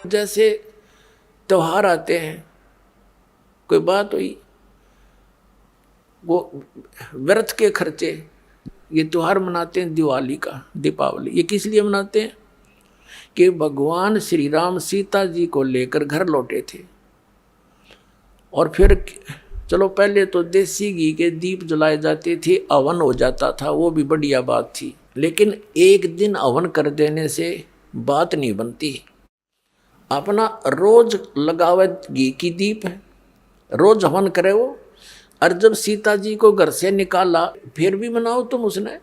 जैसे त्योहार आते हैं, कोई बात हुई, वो व्यर्थ के खर्चे, ये त्योहार मनाते हैं दिवाली का, दीपावली, ये किस लिए मनाते हैं कि भगवान श्री राम सीता जी को लेकर घर लौटे थे। और फिर चलो पहले तो देसी घी के दीप जलाए जाते थे, हवन हो जाता था, वो भी बढ़िया बात थी। लेकिन एक दिन हवन कर देने से बात नहीं बनती। अपना रोज लगावे घी की दीप है, रोज हवन करे वो। और जब सीता जी को घर से निकाला, फिर भी मनाओ तुम उसने,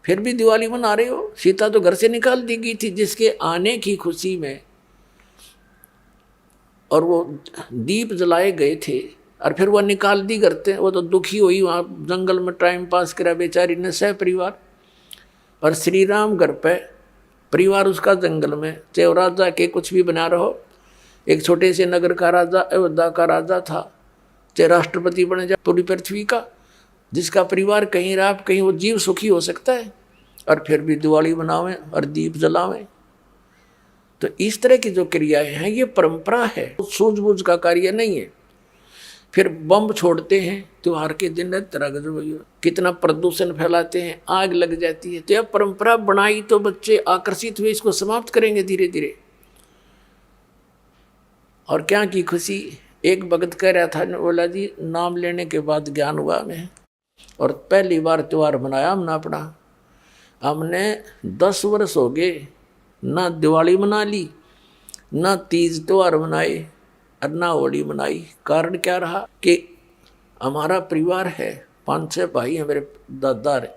फिर भी दिवाली मना रहे हो। सीता तो घर से निकाल दी गई थी जिसके आने की खुशी में, और वो दीप जलाए गए थे, और फिर वह निकाल दी करते। वो तो दुखी हुई, वहाँ जंगल में टाइम पास करा बेचारी ने सह परिवार। और श्री राम घर पे, परिवार उसका जंगल में, चाहे वो राजा के कुछ भी बना रहो, एक छोटे से नगर का राजा, अयोध्या का राजा था, चाहे राष्ट्रपति बने जाए पूरी पृथ्वी का, जिसका परिवार कहीं रहा कहीं वो जीव सुखी हो सकता है, और फिर भी दिवाली मनावें और दीप जलावें। तो इस तरह की जो क्रियाएं हैं ये परंपरा है, सूझबूझ का कार्य नहीं है। फिर बम छोड़ते हैं त्योहार के दिन, कितना प्रदूषण फैलाते हैं, आग लग जाती है। तो यह परंपरा बनाई तो बच्चे आकर्षित हुए, इसको समाप्त करेंगे धीरे धीरे। और क्या की खुशी, एक भगत कह रहा था, बोला जी नाम लेने के बाद ज्ञान हुआ हमें, और पहली बार त्योहार मनाया हमने अपना। हमने 10 वर्ष हो गए ना दिवाली मना ली, ना तीज त्योहार मनाए, और ना होली मनाई। कारण क्या रहा कि हमारा परिवार है, 5-6 भाई हैं मेरे दादा है,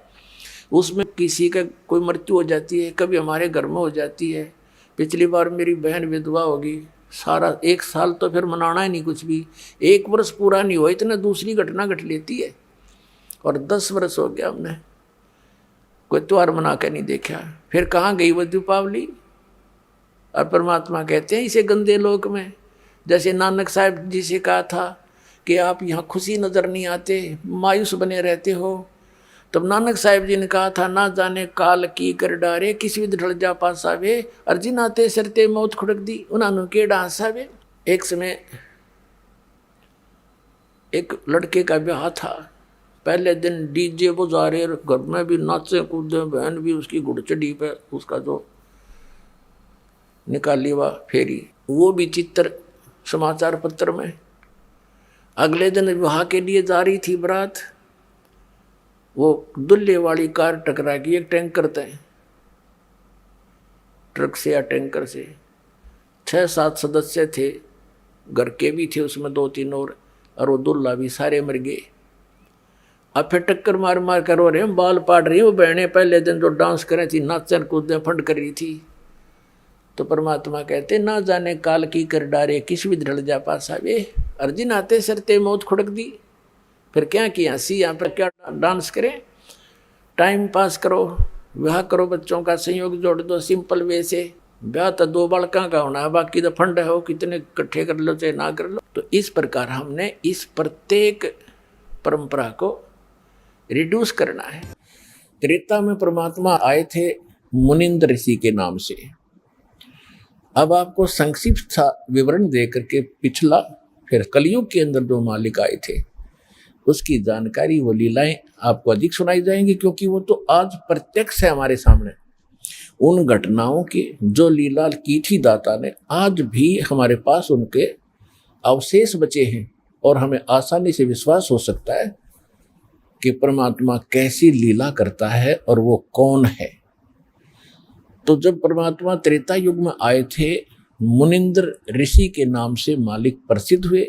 उसमें किसी का कोई मृत्यु हो जाती है, कभी हमारे घर में हो जाती है। पिछली बार मेरी बहन विधवा होगी, सारा 1 साल तो फिर मनाना ही नहीं कुछ भी, 1 वर्ष पूरा नहीं हुआ इतना दूसरी घटना घट लेती है। और 10 वर्ष हो गया हमने कोई त्योहार मना के नहीं देखा। फिर कहाँ गई वो दीपावली। और परमात्मा कहते हैं इसे गंदे लोक में, जैसे नानक साहब जी से कहा था कि आप यहाँ खुशी नज़र नहीं आते, मायूस बने रहते हो। तब नानक साहब जी ने कहा था, ना जाने काल की कर डारे, किसी भी ढल जा पासावे, अर्जिन आते सरते मौत खुड़क दी, उन्होंने के डांसावे। एक समय एक लड़के का ब्याह था, पहले दिन डीजे बजा रहे, घर में भी नाचे कूदे, बहन भी उसकी घुड़चड़ी पे उसका जो निकाली हुआ फेरी, वो भी चित्र समाचार पत्र में। अगले दिन विवाह के लिए जा रही थी बारात, वो दुल्हे वाली कार टकरा गई एक टैंकर से, ट्रक से या टैंकर से। 6-7 सदस्य थे, घर के भी थे उसमें 2-3 और वो दुल्हा भी, सारे मर गए। अब फिर टक्कर मार मार कर रो रहे हैं, बाल पाड़ रही हैं वो बहनें, पहले दिन जो डांस कर रही थी, नाचन कूदे फंड कर रही थी। तो परमात्मा कहते, ना जाने काल की कर डारे, किस भी ढल जा पासा वे, अर्जिन आते सरते मौत खुड़क दी। फिर क्या किया, सी यहाँ पर क्या डांस करें, टाइम पास करो, विवाह करो, बच्चों का संयोग जोड़ दो सिंपल वे से। ब्याह तो 2 बालका का होना है, बाकी तो फंड हो, कितने इकट्ठे कर लो चाहे ना कर लो। तो इस प्रकार हमने इस प्रत्येक परंपरा को रिड्यूस करना है। त्रेता में परमात्मा आए थे मुनिंद्र ऋषि के नाम से। अब आपको संक्षिप्त सा विवरण दे करके पिछला, फिर कलयुग के अंदर जो मालिक आए थे उसकी जानकारी, वो लीलाएं आपको अधिक सुनाई जाएंगी, क्योंकि वो तो आज प्रत्यक्ष है हमारे सामने। उन घटनाओं की जो लीला की थी दाता ने, आज भी हमारे पास उनके अवशेष बचे हैं, और हमें आसानी से विश्वास हो सकता है कि परमात्मा कैसी लीला करता है और वो कौन है। तो जब परमात्मा त्रेता युग में आए थे, मुनिंद्र ऋषि के नाम से मालिक प्रसिद्ध हुए।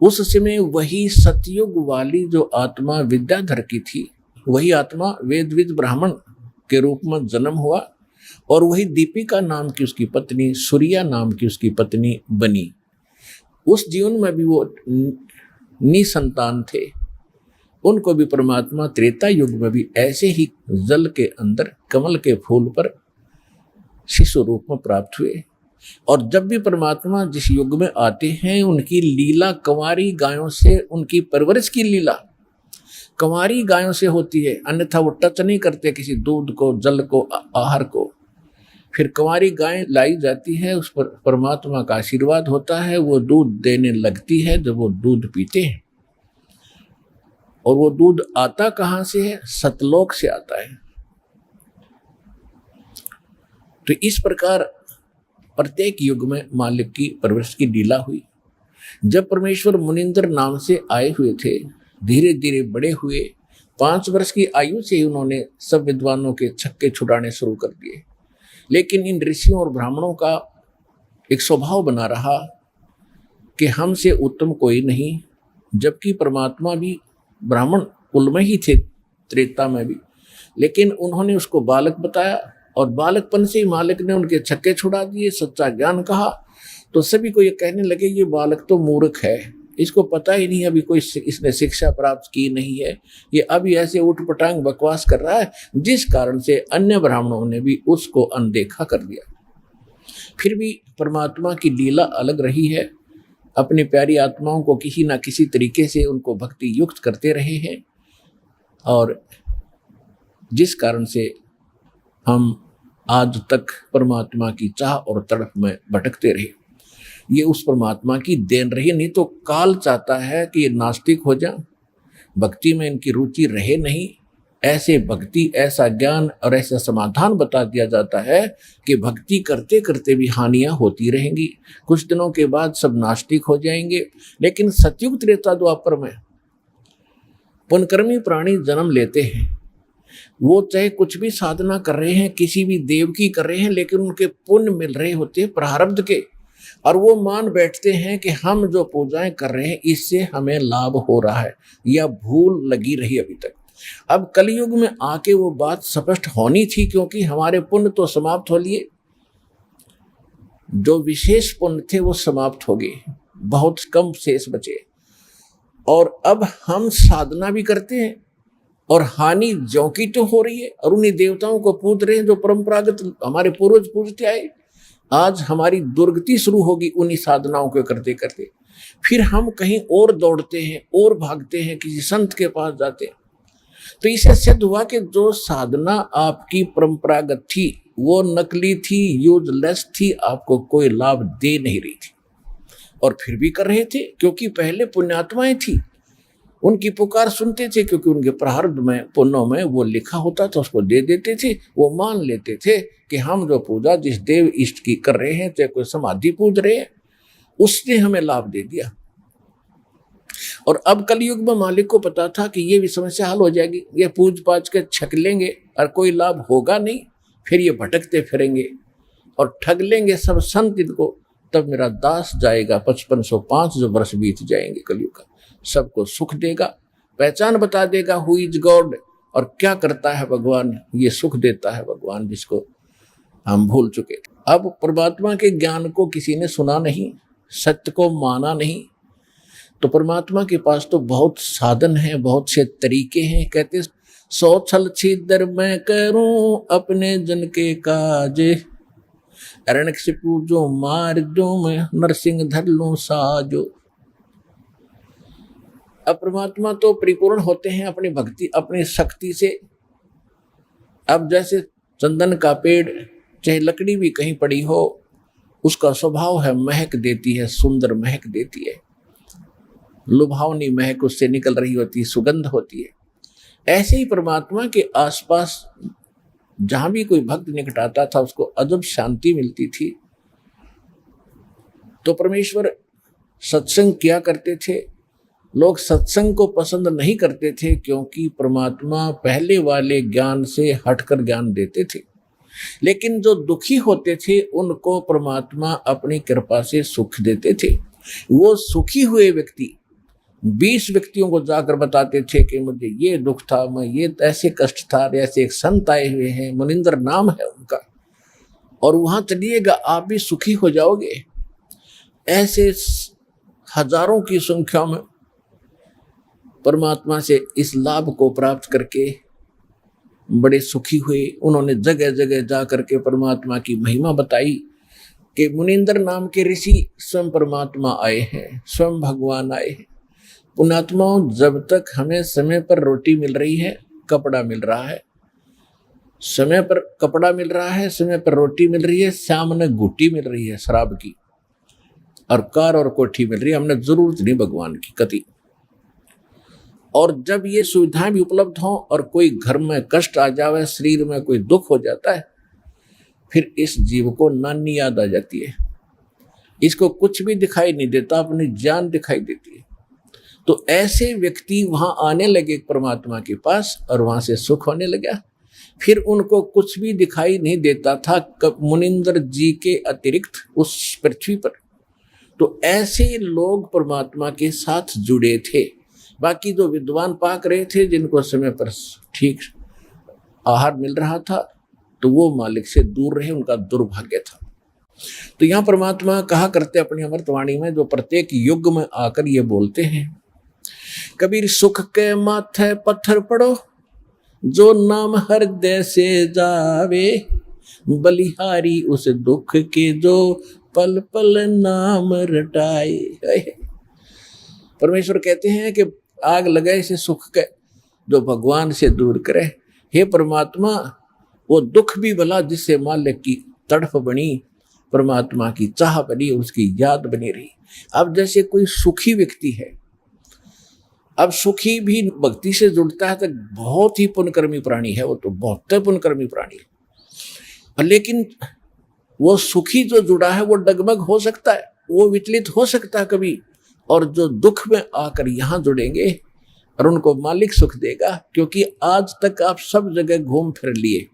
उस समय वही सतयुग वाली जो आत्मा विद्याधर की थी, वही आत्मा वेदविद ब्राह्मण के रूप में जन्म हुआ, और वही दीपिका नाम की उसकी पत्नी, सूर्या नाम की उसकी पत्नी बनी। उस जीवन में भी वो निसंतान थे। उनको भी परमात्मा त्रेता युग में भी ऐसे ही जल के अंदर कमल के फूल पर शिशु रूप में प्राप्त हुए। और जब भी परमात्मा जिस युग में आते हैं, उनकी लीला कंवारी गायों से, उनकी परवरिश की लीला कंवारी गायों से होती है, अन्यथा वो टच नहीं करते किसी दूध को, जल को, आहार को। फिर कुंवारी गाय लाई जाती है, उस पर परमात्मा का आशीर्वाद होता है, वो दूध देने लगती है जब वो दूध पीते हैं। और वो दूध आता कहाँ से है? सतलोक से आता है। तो इस प्रकार प्रत्येक युग में मालिक की परवरिश की लीला हुई। जब परमेश्वर मुनिंदर नाम से आए हुए थे, धीरे धीरे बड़े हुए, 5 वर्ष की आयु से ही उन्होंने सब विद्वानों के छक्के छुड़ाने शुरू कर दिए। लेकिन इन ऋषियों और ब्राह्मणों का एक स्वभाव बना रहा कि हमसे उत्तम कोई नहीं, जबकि परमात्मा भी ब्राह्मण कुल में ही थे, त्रेता में भी। लेकिन उन्होंने उसको बालक बताया और बालकपन से ही मालिक ने उनके छक्के छुड़ा दिए, सच्चा ज्ञान कहा। तो सभी को ये कहने लगे ये बालक तो मूर्ख है, इसको पता ही नहीं, अभी कोई इसने शिक्षा प्राप्त की नहीं है, ये अभी ऐसे उठपटांग बकवास कर रहा है, जिस कारण से अन्य ब्राह्मणों ने भी उसको अनदेखा कर दिया। फिर भी परमात्मा की लीला अलग रही है, अपनी प्यारी आत्माओं को किसी ना किसी तरीके से उनको भक्ति युक्त करते रहे हैं, और जिस कारण से हम आज तक परमात्मा की चाह और तड़प में भटकते रहे। ये उस परमात्मा की देन रही, नहीं तो काल चाहता है कि ये नास्तिक हो जाए, भक्ति में इनकी रुचि रहे नहीं। ऐसे भक्ति, ऐसा ज्ञान और ऐसा समाधान बता दिया जाता है कि भक्ति करते करते भी हानियां होती रहेंगी, कुछ दिनों के बाद सब नास्तिक हो जाएंगे। लेकिन सतयुग त्रेता द्वापर में पुण्यकर्मी प्राणी जन्म लेते हैं, वो चाहे कुछ भी साधना कर रहे हैं, किसी भी देव की कर रहे हैं, लेकिन उनके पुण्य मिल रहे होते हैं प्रारब्ध के, और वो मान बैठते हैं कि हम जो पूजाएं कर रहे हैं इससे हमें लाभ हो रहा है, या भूल लगी रही अभी तक। अब कलयुग में आके वो बात स्पष्ट होनी थी, क्योंकि हमारे पुण्य तो समाप्त हो लिए, जो विशेष पुण्य थे वो समाप्त हो गए, बहुत कम शेष बचे। और अब हम साधना भी करते हैं और हानि ज्यों की तो हो रही है, और उन्हीं देवताओं को पूज रहे हैं जो परंपरागत हमारे पूर्वज पूजते आए। आज हमारी दुर्गति शुरू होगी उन्हीं साधनाओं को करते करते। फिर हम कहीं और दौड़ते हैं और भागते हैं, किसी संत के पास जाते हैं। तो इससे सिद्ध हुआ कि जो साधना आपकी परंपरागत थी वो नकली थी, यूजलेस थी, आपको कोई लाभ दे नहीं रही थी, और फिर भी कर रहे थे, क्योंकि पहले पुण्यात्माएं थी, उनकी पुकार सुनते थे, क्योंकि उनके प्रारब्ध में, पुण्यों में वो लिखा होता था, उसको दे देते थे। वो मान लेते थे कि हम जो पूजा जिस देव इष्ट की कर रहे हैं, चाहे कोई समाधि पूज रहे हैं, उसने हमें लाभ दे दिया। और अब कलयुग में मालिक को पता था कि ये भी समस्या हल हो जाएगी, ये पूज पाज के छक लेंगे और कोई लाभ होगा नहीं, फिर ये भटकते फिरेंगे और ठग लेंगे सब संत इनको, तब मेरा दास जाएगा 5505 जो वर्ष बीत जाएंगे कलयुग का, सबको सुख देगा, पहचान बता देगा हु इज गॉड, और क्या करता है भगवान, ये सुख देता है भगवान जिसको हम भूल चुके थे। अब परमात्मा के ज्ञान को किसी ने सुना नहीं, सत्य को माना नहीं, तो परमात्मा के पास तो बहुत साधन है, बहुत से तरीके हैं। कहते 100 छल छिद्र मैं करूं अपने जन के काज, अरण्य से पूजो मार जो मैं नरसिंह धर लूं साजो। अब परमात्मा तो परिपूर्ण होते हैं अपनी भक्ति, अपनी शक्ति से। अब जैसे चंदन का पेड़, चाहे लकड़ी भी कहीं पड़ी हो, उसका स्वभाव है महक देती है, सुंदर महक देती है, लुभावनी महक उससे निकल रही होती है, सुगंध होती है। ऐसे ही परमात्मा के आसपास जहां भी कोई भक्त निकट आता था उसको अजब शांति मिलती थी। तो परमेश्वर सत्संग किया करते थे। लोग सत्संग को पसंद नहीं करते थे, क्योंकि परमात्मा पहले वाले ज्ञान से हटकर ज्ञान देते थे। लेकिन जो दुखी होते थे उनको परमात्मा अपनी कृपा से सुख देते थे। वो सुखी हुए व्यक्ति 20 व्यक्तियों को जाकर बताते थे कि मुझे ये दुख था, मैं ये ऐसे कष्ट था, ऐसे एक संत आए हुए हैं, मुनिंदर नाम है उनका, और वहां चलिएगा आप भी सुखी हो जाओगे। ऐसे हजारों की संख्या में परमात्मा से इस लाभ को प्राप्त करके बड़े सुखी हुए। उन्होंने जगह जगह जा करके परमात्मा की महिमा बताई कि मुनिंदर नाम के ऋषि स्वयं परमात्मा आए हैं, स्वयं भगवान आए हैं। पुण्यात्माओं, जब तक हमें समय पर रोटी मिल रही है, कपड़ा मिल रहा है, समय पर कपड़ा मिल रहा है, समय पर रोटी मिल रही है, सामने घुट्टी मिल रही है शराब की, और कार और कोठी मिल रही है, हमने जरूरत नहीं भगवान की कति। और जब ये सुविधाएं भी उपलब्ध हों और कोई घर में कष्ट आ जावे, शरीर में कोई दुख हो जाता है, फिर इस जीव को नानी याद आ जाती है। इसको कुछ भी दिखाई नहीं देता, अपनी जान दिखाई देती है। तो ऐसे व्यक्ति वहां आने लगे परमात्मा के पास और वहां से सुख होने लगा। फिर उनको कुछ भी दिखाई नहीं देता था मुनिंदर जी के अतिरिक्त उस पृथ्वी पर। तो ऐसे लोग परमात्मा के साथ जुड़े थे। बाकी जो विद्वान पाक रहे थे, जिनको समय पर ठीक आहार मिल रहा था, तो वो मालिक से दूर रहे, उनका दुर्भाग्य था। तो यहाँ परमात्मा कहा करते अपनी अमृतवाणी में, जो प्रत्येक युग में आकर ये बोलते हैं, कबीर सुख के माथे पत्थर पड़ो, जो नाम हृदय से जावे, बलिहारी उस दुख के जो पल पल नाम रटाए। परमेश्वर कहते हैं कि आग लगाए इसे सुख के, जो भगवान से दूर करे। हे परमात्मा, वो दुख भी भला जिससे मालिक की तड़फ बनी, परमात्मा की चाह बनी, उसकी याद बनी रही। अब जैसे कोई सुखी व्यक्ति है, अब सुखी भी भक्ति से जुड़ता है तो बहुत ही पुण्यकर्मी प्राणी है, वो तो बहुत पुण्यकर्मी प्राणी है। लेकिन वो सुखी जो जुड़ा है वो डगमग हो सकता है, वो विचलित हो सकता है कभी। और जो दुख में आकर यहाँ जुड़ेंगे और उनको मालिक सुख देगा, क्योंकि आज तक आप सब जगह घूम फिर लिए।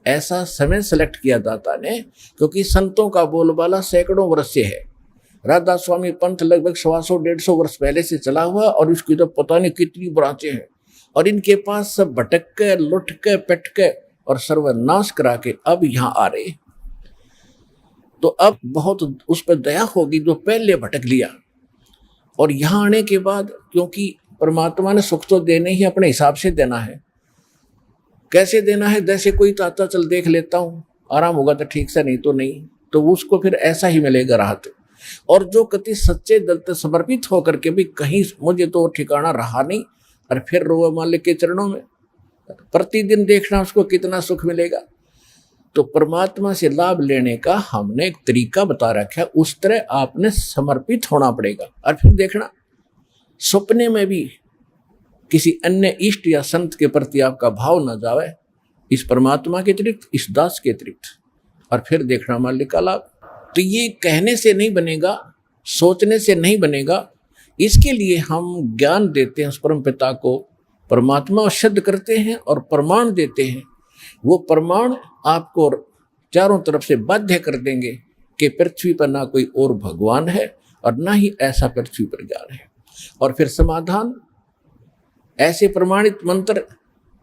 ऐसा समय सेलेक्ट किया दाता ने, क्योंकि संतों का बोलबाला सैकड़ों वर्ष से है। राधा स्वामी पंथ लगभग 100-150 वर्ष पहले से चला हुआ, और इसकी तो पता नहीं कितनी ब्रांचें हैं। और इनके पास सब भटक के, लुट के, पिट के और सर्वनाश करा के अब यहाँ आ रहे। तो अब बहुत उस पर दया होगी जो पहले भटक लिया। और यहाँ आने के बाद, क्योंकि परमात्मा ने सुख तो देने ही अपने हिसाब से देना है। कैसे देना है? जैसे कोई चाहता चल देख लेता हूँ, आराम होगा तो ठीक से, नहीं तो नहीं, तो उसको फिर ऐसा ही मिलेगा राहत। और जो कति सच्चे दिल से समर्पित होकर के भी कहीं मुझे तो ठिकाना रहा नहीं, और फिर रोवा मालिक के चरणों में, प्रतिदिन देखना उसको कितना सुख मिलेगा। तो परमात्मा से लाभ लेने का हमने एक तरीका बता रखा है, उस तरह आपने समर्पित होना पड़ेगा। और फिर देखना सपने में भी किसी अन्य इष्ट या संत के प्रति आपका भाव न जावे, इस परमात्मा के अतिरिक्त, इस दास के अतिरिक्त, और फिर देखना मालिक का लाभ। तो ये कहने से नहीं बनेगा, सोचने से नहीं बनेगा। इसके लिए हम ज्ञान देते हैं उस परम पिता को, परमात्मा सिद्ध करते हैं और प्रमाण देते हैं। वो प्रमाण आपको चारों तरफ से बाध्य कर देंगे कि पृथ्वी पर ना कोई और भगवान है और ना ही ऐसा पृथ्वी पर ज्ञान है। और फिर समाधान, ऐसे प्रमाणित मंत्र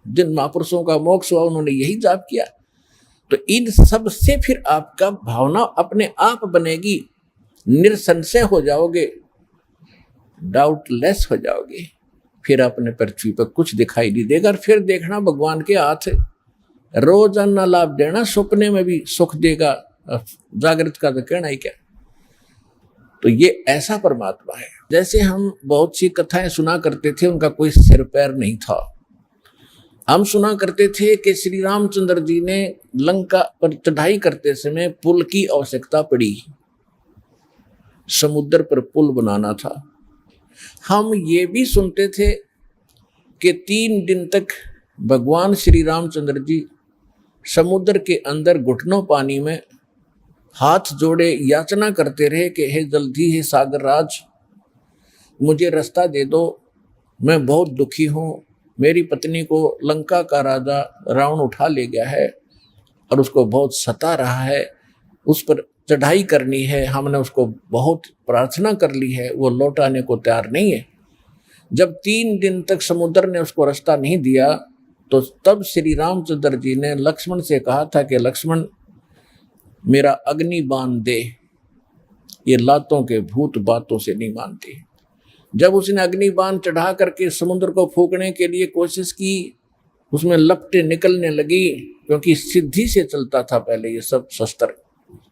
जिन महापुरुषों का मोक्ष हुआ, उन्होंने यही जाप किया। तो इन सब से फिर आपका भावना अपने आप बनेगी, निसंशय हो जाओगे, डाउटलेस हो जाओगे। फिर अपने पृथ्वी पर कुछ दिखाई नहीं देगा। और फिर देखना भगवान के हाथ रोजाना लाभ देना, सपने में भी सुख देगा, जागृत का तो कहना ही क्या। तो ये ऐसा परमात्मा है। जैसे हम बहुत सी कथाएं सुना करते थे, उनका कोई सिर पैर नहीं था। हम सुना करते थे कि श्री रामचंद्र जी ने लंका पर चढ़ाई करते समय पुल की आवश्यकता पड़ी, समुद्र पर पुल बनाना था। हम ये भी सुनते थे कि 3 दिन तक भगवान श्री रामचंद्र जी समुद्र के अंदर घुटनों पानी में हाथ जोड़े याचना करते रहे कि हे जल्दी, हे सागर राज, मुझे रास्ता दे दो, मैं बहुत दुखी हूँ। मेरी पत्नी को लंका का राजा रावण उठा ले गया है और उसको बहुत सता रहा है, उस पर चढ़ाई करनी है, हमने उसको बहुत प्रार्थना कर ली है, वो लौटाने को तैयार नहीं है। जब 3 दिन तक समुद्र ने उसको रास्ता नहीं दिया, तो तब श्री रामचंद्र जी ने लक्ष्मण से कहा था कि लक्ष्मण, मेरा अग्नि बाण दे, ये लातों के भूत बातों से नहीं मानते। जब उसने अग्नि बाण चढ़ा करके समुद्र को फूकने के लिए कोशिश की, उसमें लपटें निकलने लगी, क्योंकि सिद्धि से चलता था पहले ये सब शस्त्र।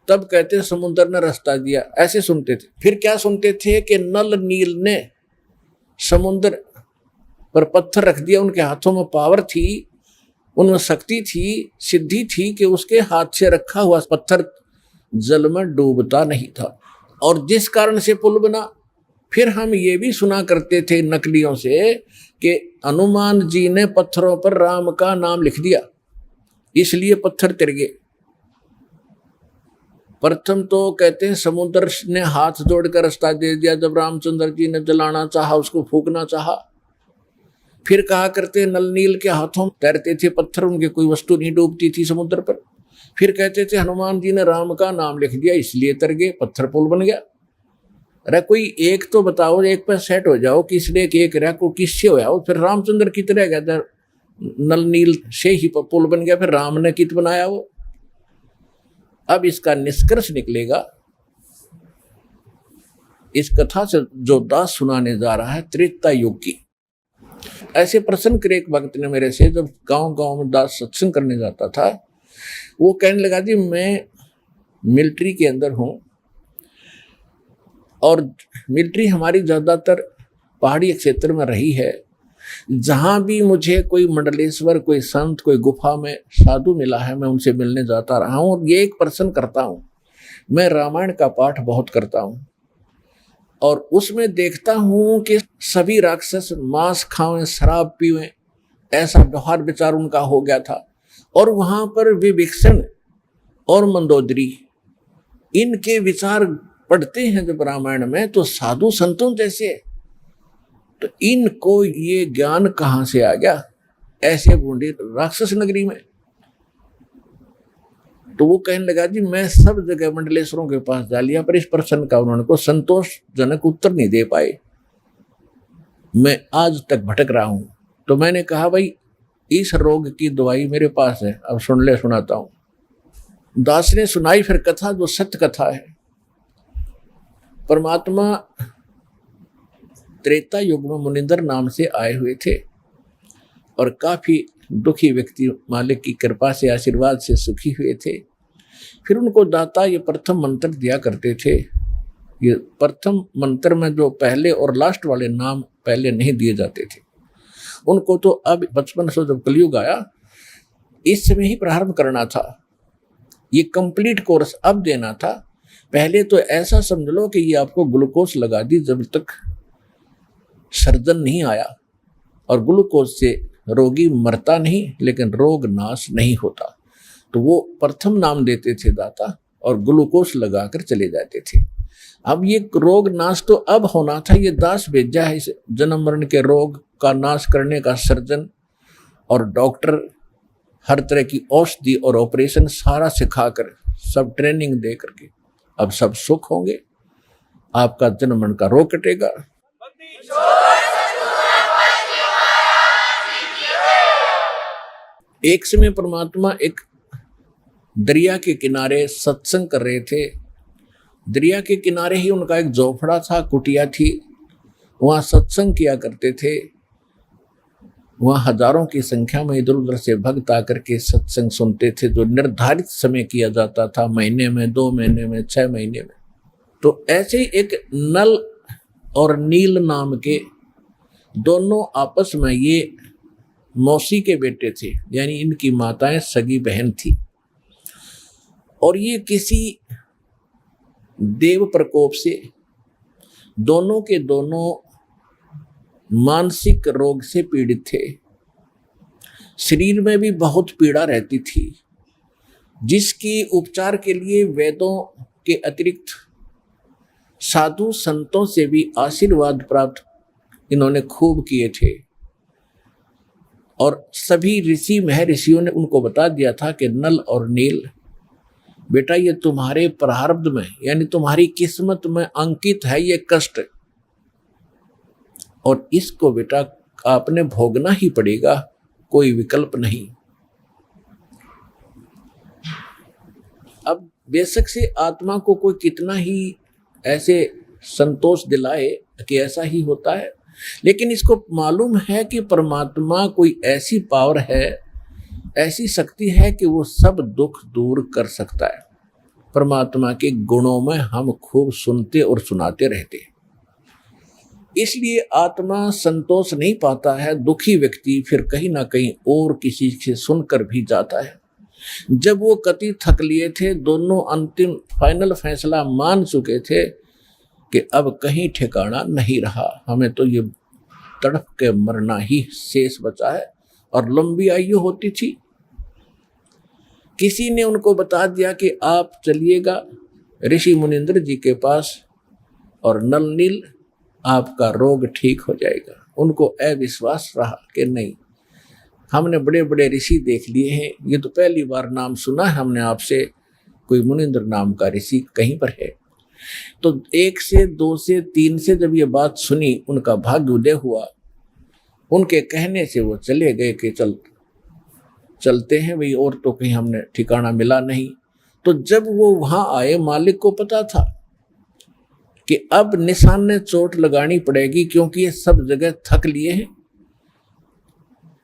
तब कहते समुद्र ने रास्ता दिया, ऐसे सुनते थे। फिर क्या सुनते थे कि नल नील ने समुद्र पर पत्थर रख दिया, उनके हाथों में पावर थी उनमें शक्ति थी, सिद्धि थी कि उसके हाथ से रखा हुआ पत्थर जल में डूबता नहीं था, और जिस कारण से पुल बना। फिर हम ये भी सुना करते थे नकलियों से कि हनुमान जी ने पत्थरों पर राम का नाम लिख दिया, इसलिए पत्थर तिर गए। प्रथम तो कहते हैं समुद्र ने हाथ जोड़कर रास्ता दे दिया जब रामचंद्र जी ने जलाना चाहा, उसको फूकना चाहा। फिर कहा करते नल नील के हाथों तैरते थे पत्थर, उनके कोई वस्तु नहीं डूबती थी समुद्र पर। फिर कहते थे हनुमान जी ने राम का नाम लिख दिया इसलिए तर गए, पत्थर पुल बन गया। अरे कोई एक तो बताओ, एक पर सेट हो जाओ, किसने एक रहा को किससे होया, फिर रामचंद्र कित रह गया, नल नील से ही पुल बन गया, फिर राम ने कित बनाया वो। अब इसका निष्कर्ष निकलेगा इस कथा से जो दास सुनाने जा रहा है त्रेता युग की। ऐसे प्रश्न करे एक भक्त ने मेरे से, जब गांव गांव में दास सत्संग करने जाता था, वो कहने लगा जी मैं मिलिट्री के अंदर हूं, और मिलिट्री हमारी ज्यादातर पहाड़ी क्षेत्र में रही है। जहां भी मुझे कोई मंडलेश्वर, कोई संत, कोई गुफा में साधु मिला है, मैं उनसे मिलने जाता रहा हूं। और ये एक प्रश्न करता हूं, मैं रामायण का पाठ बहुत करता हूं, और उसमें देखता हूं कि सभी राक्षस मांस खाएं, शराब पीवें, ऐसा व्यवहार विचार उनका हो गया था। और वहां पर विभीषण और मंदोदरी, इनके विचार पढ़ते हैं जब रामायण में, तो साधु संतों जैसे, तो इनको ये ज्ञान कहां से आ गया ऐसे बूंदे राक्षस नगरी में। तो वो कहने लगा जी मैं सब जगह मंडलेश्वरों के पास जा लिया, पर इस प्रश्न का उन्होंने को संतोषजनक उत्तर नहीं दे पाए, मैं आज तक भटक रहा हूं। तो मैंने कहा भाई इस रोग की दवाई मेरे पास है, अब सुन ले, सुनाता हूं। दास ने सुनाई फिर कथा, जो सत्य कथा है। परमात्मा त्रेता युग में मुनिंदर नाम से आए हुए थे, और काफी दुखी व्यक्ति मालिक की कृपा से, आशीर्वाद से सुखी हुए थे। फिर उनको दाता ये प्रथम मंत्र दिया करते थे। ये प्रथम मंत्र में जो पहले और लास्ट वाले नाम पहले नहीं दिए जाते थे, उनको तो अब बचपन से जब कलयुग आया इस समय ही प्रारंभ करना था। ये कंप्लीट कोर्स अब देना था। पहले तो ऐसा समझ लो कि ये आपको ग्लूकोज लगा दी जब तक सर्जन नहीं आया, और ग्लूकोज से रोगी मरता नहीं लेकिन रोग नाश नहीं होता। तो वो प्रथम नाम देते थे दाता, और ग्लूकोज लगाकर चले जाते थे। अब ये रोग नाश तो अब होना था, ये दास भेजा है इस जन्म मरण के रोग का नाश करने का सर्जन और डॉक्टर, हर तरह की औषधि और ऑपरेशन सारा सिखाकर, सब ट्रेनिंग दे करके अब सब सुख होंगे, आपका जन्म मरण का रोग कटेगा। एक समय परमात्मा एक दरिया के किनारे सत्संग कर रहे थे। दरिया के किनारे ही उनका एक झोपड़ा था, कुटिया थी, वहाँ सत्संग किया करते थे। वहाँ हजारों की संख्या में इधर उधर से भक्त आकर के सत्संग सुनते थे, जो निर्धारित समय किया जाता था, महीने में, 2 महीने में, 6 महीने में। तो ऐसे ही एक नल और नील नाम के दोनों आपस में, ये मौसी के बेटे थे, यानी इनकी माताएं सगी बहन थी, और ये किसी देव प्रकोप से दोनों के दोनों मानसिक रोग से पीड़ित थे। शरीर में भी बहुत पीड़ा रहती थी, जिसकी उपचार के लिए वेदों के अतिरिक्त साधु संतों से भी आशीर्वाद प्राप्त इन्होंने खूब किए थे। और सभी ऋषि महर्षियों ने उनको बता दिया था कि नल और नील, बेटा ये तुम्हारे प्रारब्ध में, यानी तुम्हारी किस्मत में अंकित है ये कष्ट, और इसको बेटा आपने भोगना ही पड़ेगा, कोई विकल्प नहीं। अब बेशक से आत्मा को कोई कितना ही ऐसे संतोष दिलाए कि ऐसा ही होता है, लेकिन इसको मालूम है कि परमात्मा कोई ऐसी पावर है, ऐसी शक्ति है कि वो सब दुख दूर कर सकता है। परमात्मा के गुणों में हम खूब सुनते और सुनाते रहते, इसलिए आत्मा संतोष नहीं पाता है। दुखी व्यक्ति फिर कहीं ना कहीं और किसी से सुनकर भी जाता है। जब वो कति थक लिए थे, दोनों अंतिम फाइनल फैसला मान चुके थे कि अब कहीं ठिकाना नहीं रहा, हमें तो ये तड़प के मरना ही शेष बचा है, और लंबी आयु होती थी। किसी ने उनको बता दिया कि आप चलिएगा ऋषि मुनिंद्र जी के पास और नल नील आपका रोग ठीक हो जाएगा। उनको अविश्वास रहा कि नहीं, हमने बड़े बड़े ऋषि देख लिए हैं, ये तो पहली बार नाम सुना है हमने आपसे, कोई मुनिंद्र नाम का ऋषि कहीं पर है। तो 1 से 2 से 3 से जब ये बात सुनी, उनका भाग्य उदय हुआ। उनके कहने से वो चले गए कि चलते हैं भाई, और तो कहीं हमने ठिकाना मिला नहीं। तो जब वो वहां आए, मालिक को पता था कि अब निशान ने चोट लगानी पड़ेगी, क्योंकि ये सब जगह थक लिए हैं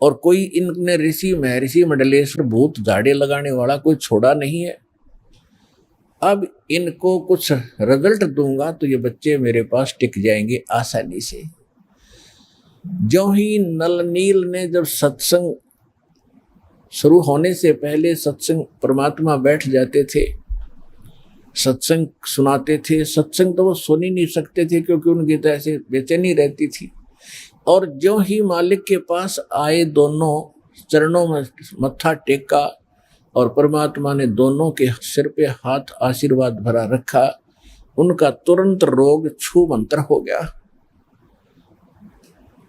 और कोई इनने ऋषि महर्षि मंडलेश्वर भूत झाड़े लगाने वाला कोई छोड़ा नहीं है। अब इनको कुछ रिजल्ट दूंगा तो ये बच्चे मेरे पास टिक जाएंगे आसानी से। जो ही नल नील ने जब सत्संग शुरू होने से पहले सत्संग परमात्मा बैठ जाते थे, सत्संग सुनाते थे। सत्संग तो वो सुन ही नहीं सकते थे क्योंकि उनकी तो ऐसे बेचैनी रहती थी। और जो ही मालिक के पास आए, दोनों चरणों में मत्था टेका और परमात्मा ने दोनों के सिर पे हाथ आशीर्वाद भरा रखा, उनका तुरंत रोग छू मंतर हो गया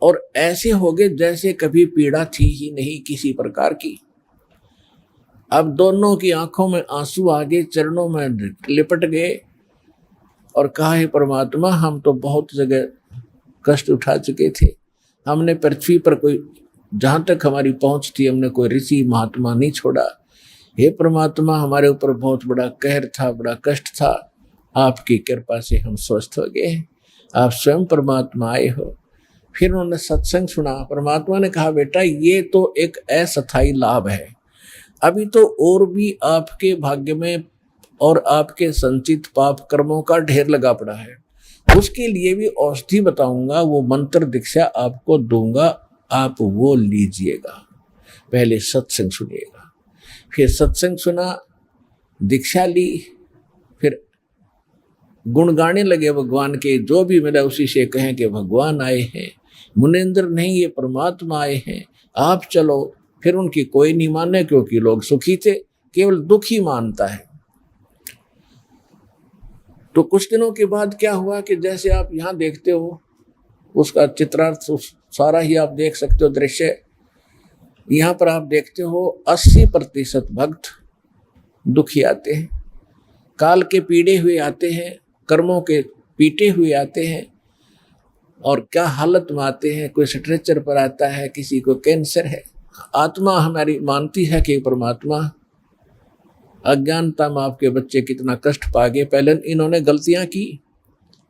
और ऐसे हो गए जैसे कभी पीड़ा थी ही नहीं किसी प्रकार की। अब दोनों की आंखों में आंसू आ गए, चरणों में लिपट गए और कहा, हे परमात्मा, हम तो बहुत जगह कष्ट उठा चुके थे, हमने पृथ्वी पर कोई, जहाँ तक हमारी पहुँच थी, हमने कोई ऋषि महात्मा नहीं छोड़ा। हे परमात्मा, हमारे ऊपर बहुत बड़ा कहर था, बड़ा कष्ट था, आपकी कृपा से हम स्वस्थ हो गए, आप स्वयं परमात्मा आए हो। फिर उन्होंने सत्संग सुना। परमात्मा ने कहा, बेटा ये तो एक अस्थायी लाभ है, अभी तो और भी आपके भाग्य में और आपके संचित पाप कर्मों का ढेर लगा पड़ा है, उसके लिए भी औषधि बताऊंगा, वो मंत्र दीक्षा आपको दूंगा, आप वो लीजिएगा। पहले सत्संग सुनिएगा। फिर सत्संग सुना, दीक्षा ली, फिर गुण गाने लगे भगवान के, जो भी मिला उसी से कहें कि भगवान आए हैं, मुनिंद्र नहीं ये परमात्मा आए हैं, आप चलो। फिर उनकी कोई नहीं माने क्योंकि लोग सुखी थे, केवल दुखी मानता है। तो कुछ दिनों के बाद क्या हुआ कि जैसे आप यहाँ देखते हो, उसका चित्रार्थ सारा ही आप देख सकते हो दृश्य। यहाँ पर आप देखते हो 80% भक्त दुखी आते हैं, काल के पीड़े हुए आते हैं, कर्मों के पीटे हुए आते हैं, और क्या हालत में आते हैं। कोई स्ट्रेचर पर आता है, किसी को कैंसर है। आत्मा हमारी मानती है कि परमात्मा, अज्ञानता में आपके बच्चे कितना कष्ट पा गए, पहले इन्होंने गलतियां की,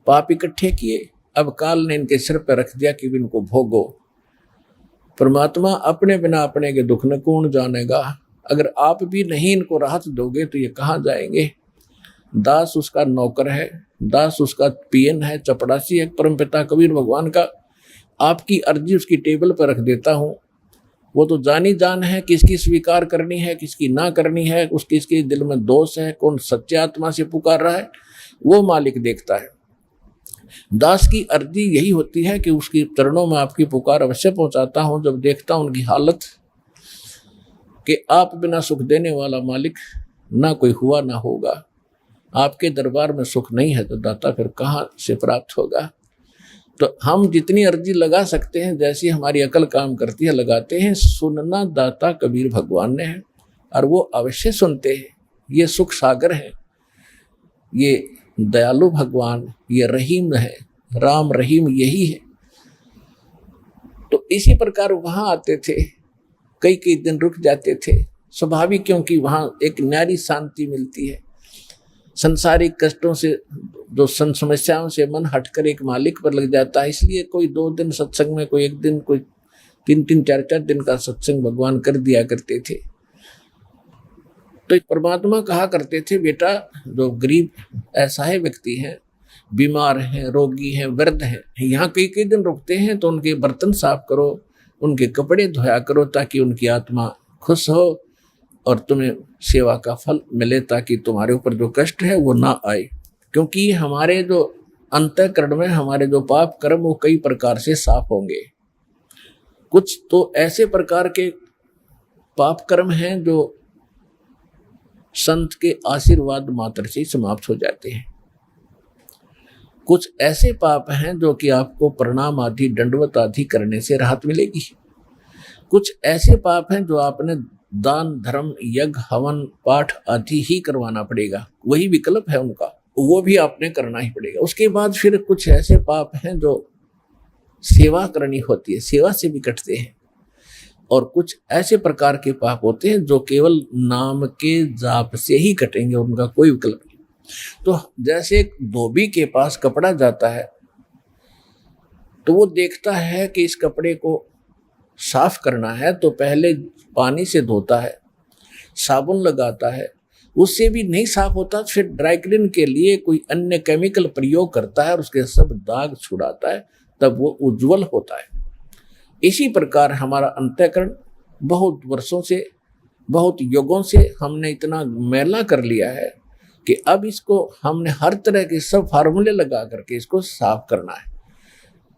पाप इकट्ठे किए, अब काल ने इनके सिर पर रख दिया कि इनको भोगो। परमात्मा अपने बिना अपने के दुख न कौन जानेगा। अगर आप भी नहीं इनको राहत दोगे तो ये कहाँ जाएंगे। दास उसका नौकर है, दास उसका पीएन है, चपड़ासी है परमपिता कबीर भगवान का। आपकी अर्जी उसकी टेबल पर रख देता हूँ, वो तो जानी जान है किसकी स्वीकार करनी है, किसकी ना करनी है, किसके दिल में दोष है, कौन सच्चे आत्मा से पुकार रहा है, वो मालिक देखता है। दास की अर्जी यही होती है कि उसकी चरणों में आपकी पुकार अवश्य पहुंचाता हूं, जब देखता हूं उनकी हालत कि आप बिना सुख देने वाला मालिक ना कोई हुआ ना होगा, आपके दरबार में सुख नहीं है तो दाता फिर कहाँ से प्राप्त होगा। तो हम जितनी अर्जी लगा सकते हैं, जैसी हमारी अकल काम करती है, लगाते हैं। सुनना दाता कबीर भगवान ने है और वो अवश्य सुनते हैं। ये सुख सागर है, ये दयालु भगवान, ये रहीम है, राम रहीम यही है। तो इसी प्रकार वहां आते थे, कई कई दिन रुक जाते थे, स्वाभाविक, क्योंकि वहां एक न्यारी शांति मिलती है। संसारिक कष्टों से, जो समस्याओं से मन हटकर एक मालिक पर लग जाता है। इसलिए कोई 2 दिन सत्संग में, कोई 1 दिन, कोई 3-3, 4-4 दिन का सत्संग भगवान कर दिया करते थे। तो परमात्मा कहा करते थे, बेटा जो गरीब असहाय व्यक्ति हैं बीमार हैं, रोगी हैं, वृद्ध हैं, यहाँ कई कई दिन रुकते हैं, तो उनके बर्तन साफ करो, उनके कपड़े धोया करो, ताकि उनकी आत्मा खुश हो और तुम्हें सेवा का फल मिले, ताकि तुम्हारे ऊपर जो कष्ट है वो ना आए। क्योंकि हमारे जो अंतःकरण में हमारे जो पाप कर्म वो कई प्रकार से साफ होंगे। कुछ तो ऐसे प्रकार के पाप कर्म हैं जो संत के आशीर्वाद मात्र से समाप्त हो जाते हैं। कुछ ऐसे पाप हैं जो कि आपको प्रणाम आदि, दंडवत आदि करने से राहत मिलेगी। कुछ ऐसे पाप हैं जो आपने दान, धर्म, यज्ञ, हवन, पाठ आदि ही करवाना पड़ेगा, वही विकल्प है उनका, वो भी आपने करना ही पड़ेगा। उसके बाद फिर कुछ ऐसे पाप हैं जो सेवा करनी होती है, सेवा से भी कटते हैं। और कुछ ऐसे प्रकार के पाप होते हैं जो केवल नाम के जाप से ही कटेंगे, उनका कोई विकल्प नहीं। तो जैसे एक धोबी के पास कपड़ा जाता है, तो वो देखता है कि इस कपड़े को साफ करना है, तो पहले पानी से धोता है, साबुन लगाता है, उससे भी नहीं साफ होता, फिर ड्राई क्लीन के लिए कोई अन्य केमिकल प्रयोग करता है और उसके सब दाग छुड़ाता है, तब वो उज्जवल होता है। इसी प्रकार हमारा अंतःकरण बहुत वर्षों से, बहुत युगों से हमने इतना मैला कर लिया है कि अब इसको हमने हर तरह के सब फार्मूले लगा करके इसको साफ करना है।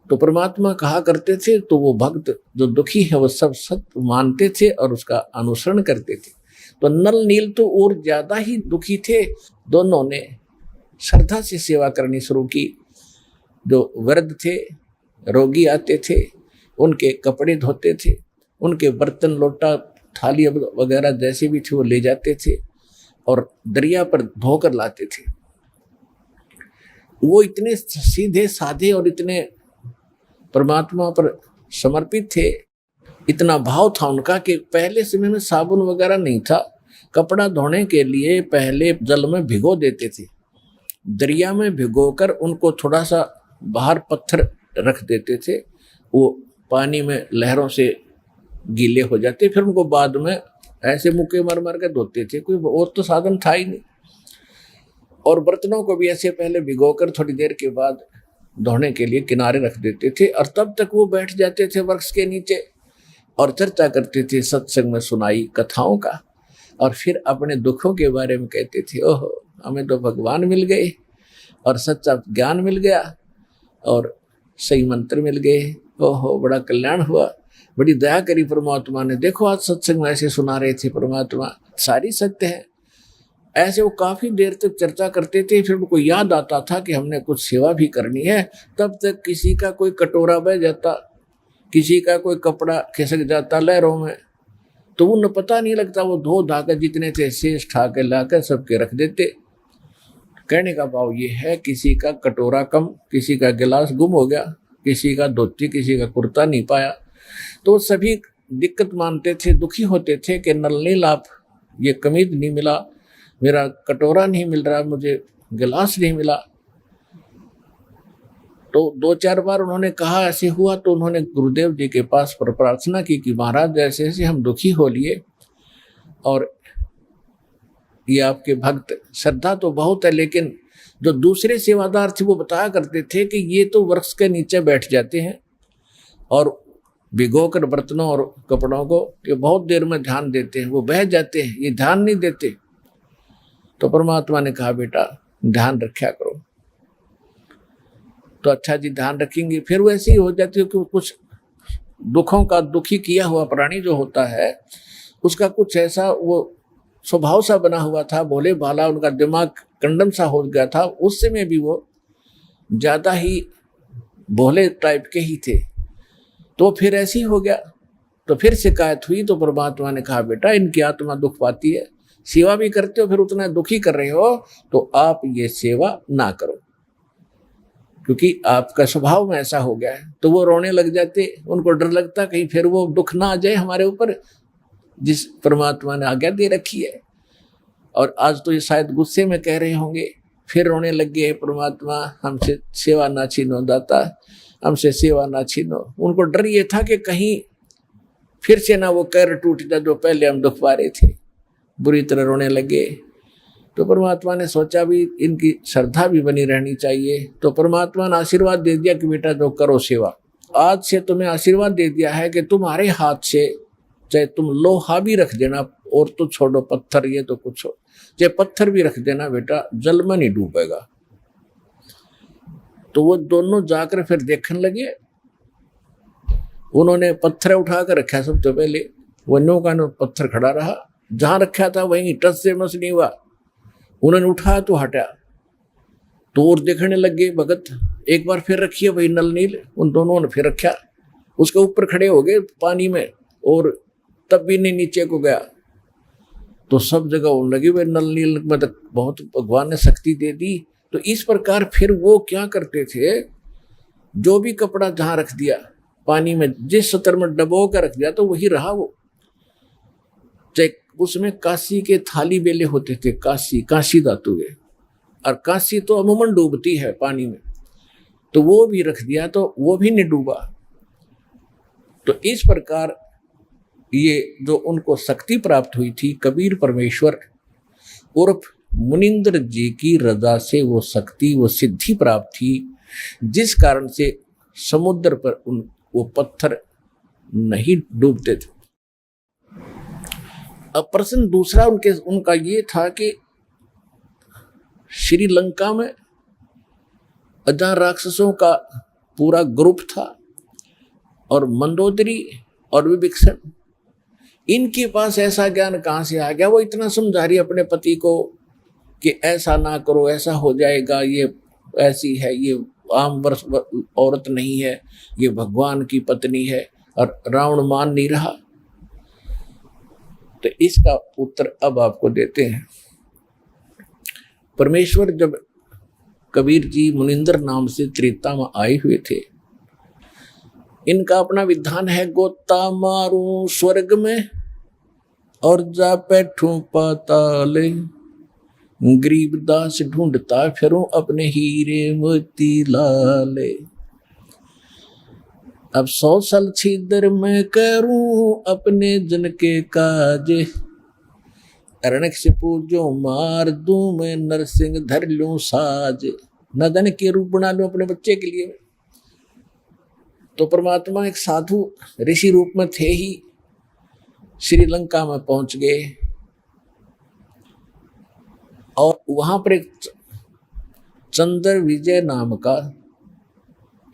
तो परमात्मा कहा करते थे, तो वो भक्त जो दुखी है वो सब सत्य मानते थे और उसका अनुसरण करते थे। तो नल नील तो और ज्यादा ही दुखी थे, दोनों ने श्रद्धा से सेवा करनी शुरू की। जो वृद्ध थे, रोगी आते थे, उनके कपड़े धोते थे, उनके बर्तन, लोटा, थाली वगैरह जैसे भी थे वो ले जाते थे और दरिया पर धोकर लाते थे। वो इतने सीधे साधे और इतने परमात्मा पर समर्पित थे, इतना भाव था उनका कि पहले समय में साबुन वगैरह नहीं था। कपड़ा धोने के लिए पहले जल में भिगो देते थे, दरिया में भिगोकर उनको थोड़ा सा बाहर पत्थर रख देते थे, वो पानी में लहरों से गीले हो जाते, फिर उनको बाद में ऐसे मुक्के मार मार के धोते थे, कोई और तो साधन था ही नहीं। और बर्तनों को भी ऐसे पहले भिगोकर थोड़ी देर के बाद धोने के लिए किनारे रख देते थे, और तब तक वो बैठ जाते थे वृक्ष के नीचे और चर्चा करते थे सत्संग में सुनाई कथाओं का, और फिर अपने दुखों के बारे में कहते थे, ओहो हमें तो भगवान मिल गए और सच्चा ज्ञान मिल गया और सही मंत्र मिल गए, ओहो बड़ा कल्याण हुआ, बड़ी दया करी परमात्मा ने, देखो आज सत्संग में ऐसे सुना रहे थे परमात्मा, सारी सत्य है। ऐसे वो काफी देर तक चर्चा करते थे। फिर उनको याद आता था कि हमने कुछ सेवा भी करनी है, तब तक किसी का कोई कटोरा बह जाता, किसी का कोई कपड़ा खिसक जाता लहरों में, तो उन्हें पता नहीं लगता, वो धो धाकर जितने थे शेष ठा के लाकर सबके रख देते। कहने का भाव ये है, किसी का कटोरा कम, किसी का गिलास गुम हो गया, किसी का धोती, किसी का कुर्ता नहीं पाया, तो सभी दिक्कत मानते थे, दुखी होते थे कि नल नील आप, ये कमीज नहीं मिला, मेरा कटोरा नहीं मिल रहा, मुझे गिलास नहीं मिला। तो 2-4 बार उन्होंने कहा ऐसे हुआ, तो उन्होंने गुरुदेव जी के पास प्रार्थना की कि महाराज ऐसे ऐसे हम दुखी हो लिए, और ये आपके भक्त, श्रद्धा तो बहुत है, लेकिन जो दूसरे सेवादार थे वो बताया करते थे कि ये तो वृक्ष के नीचे बैठ जाते हैं और भिगोकर बर्तनों और कपड़ों को ये बहुत देर में ध्यान देते हैं, वो बह जाते हैं, ये ध्यान नहीं देते। तो परमात्मा ने कहा बेटा ध्यान रखा करो। तो अच्छा जी ध्यान रखेंगे। फिर वैसे ही हो जाती है कि कुछ दुखों का, दुखी किया हुआ प्राणी जो होता है उसका कुछ ऐसा वो स्वभाव सा बना हुआ था, भोले भाला, उनका दिमाग कंडम सा हो गया था, उस समय भी वो ज़्यादा ही भोले टाइप के ही थे। तो फिर ऐसे ही हो गया, तो फिर शिकायत हुई। तो परमात्मा ने कहा बेटा इनकी आत्मा दुख पाती है, सेवा भी करते हो फिर उतना दुखी कर रहे हो, तो आप ये सेवा ना करो, क्योंकि आपका स्वभाव में ऐसा हो गया है। तो वो रोने लग जाते, उनको डर लगता कहीं फिर वो दुख ना आ जाए हमारे ऊपर, जिस परमात्मा ने आज्ञा दे रखी है। और आज तो ये शायद गुस्से में कह रहे होंगे, फिर रोने लग गए, परमात्मा हमसे सेवा ना छीनो, दाता हमसे सेवा ना छीनो। उनको डर ये था कि कहीं फिर से ना वो कैर टूट जाए जो पहले हम दुख पा रहे थे। बुरी तरह रोने लगे। तो परमात्मा ने सोचा भी इनकी श्रद्धा भी बनी रहनी चाहिए, तो परमात्मा ने आशीर्वाद दे दिया कि बेटा जो करो सेवा। आज से तुम्हें आशीर्वाद दे दिया है कि तुम्हारे हाथ से चाहे तुम लोहा भी रख देना, और तो छोड़ो पत्थर, ये तो कुछ हो, चाहे पत्थर भी रख देना बेटा, जल में नहीं डूबेगा। तो वो दोनों जाकर फिर देखने लगे। उन्होंने पत्थर उठा कर रखा सबसे पहले, वन्यों का पत्थर खड़ा रहा, जहां रखा था वहीं टच से मस नहीं हुआ। उन्होंने उठाया तो हटा, तो और देखने लगे भगत, एक बार फिर रखिए वही नल नील। उन दोनों ने फिर रखा, उसके ऊपर खड़े हो गए पानी में, और तब भी नहीं नीचे को गया। तो सब जगह होने लगी वही नल नील, मतलब बहुत भगवान ने शक्ति दे दी। तो इस प्रकार फिर वो क्या करते थे, जो भी कपड़ा जहां रख दिया पानी में, जिस सतर में डबो कर रख दिया तो वही रहा वो। चाहे उसमें कांसी के थाली बेले होते थे, कांसी धातु के, और कांसी तो अमूमन डूबती है पानी में, तो वो भी रख दिया तो वो भी नहीं डूबा। तो इस प्रकार ये जो उनको शक्ति प्राप्त हुई थी, कबीर परमेश्वर उर्फ मुनिंद्र जी की रजा से वो शक्ति, वो सिद्धि प्राप्त थी, जिस कारण से समुद्र पर वो पत्थर नहीं डूबते थे। अब प्रश्न दूसरा उनका ये था कि श्रीलंका में जहां राक्षसों का पूरा ग्रुप था, और मंदोदरी और विभीषण, इनके पास ऐसा ज्ञान कहाँ से आ गया? वो इतना समझा रही अपने पति को कि ऐसा ना करो, ऐसा हो जाएगा, ये ऐसी है, ये आम वर्ष औरत नहीं है, ये भगवान की पत्नी है, और रावण मान नहीं रहा। तो इसका उत्तर अब आपको देते हैं। परमेश्वर जब कबीर जी मुनिंदर नाम से त्रेता में आए हुए थे, इनका अपना विधान है, गोता मारूं स्वर्ग में और जा बैठूं पाताले, गरीबदास ढूंढता फिरूं अपने हीरे मोती लाले। अब 100 साल छिदर मैं करूं अपने जन के काज, अरणक से पूजो मार दूं मैं, नरसिंह धर लूं साज, नदन के रूप बना लूं अपने बच्चे के लिए। तो परमात्मा एक साधु ऋषि रूप में थे ही, श्रीलंका में पहुंच गए, और वहां पर एक चंद्र विजय नाम का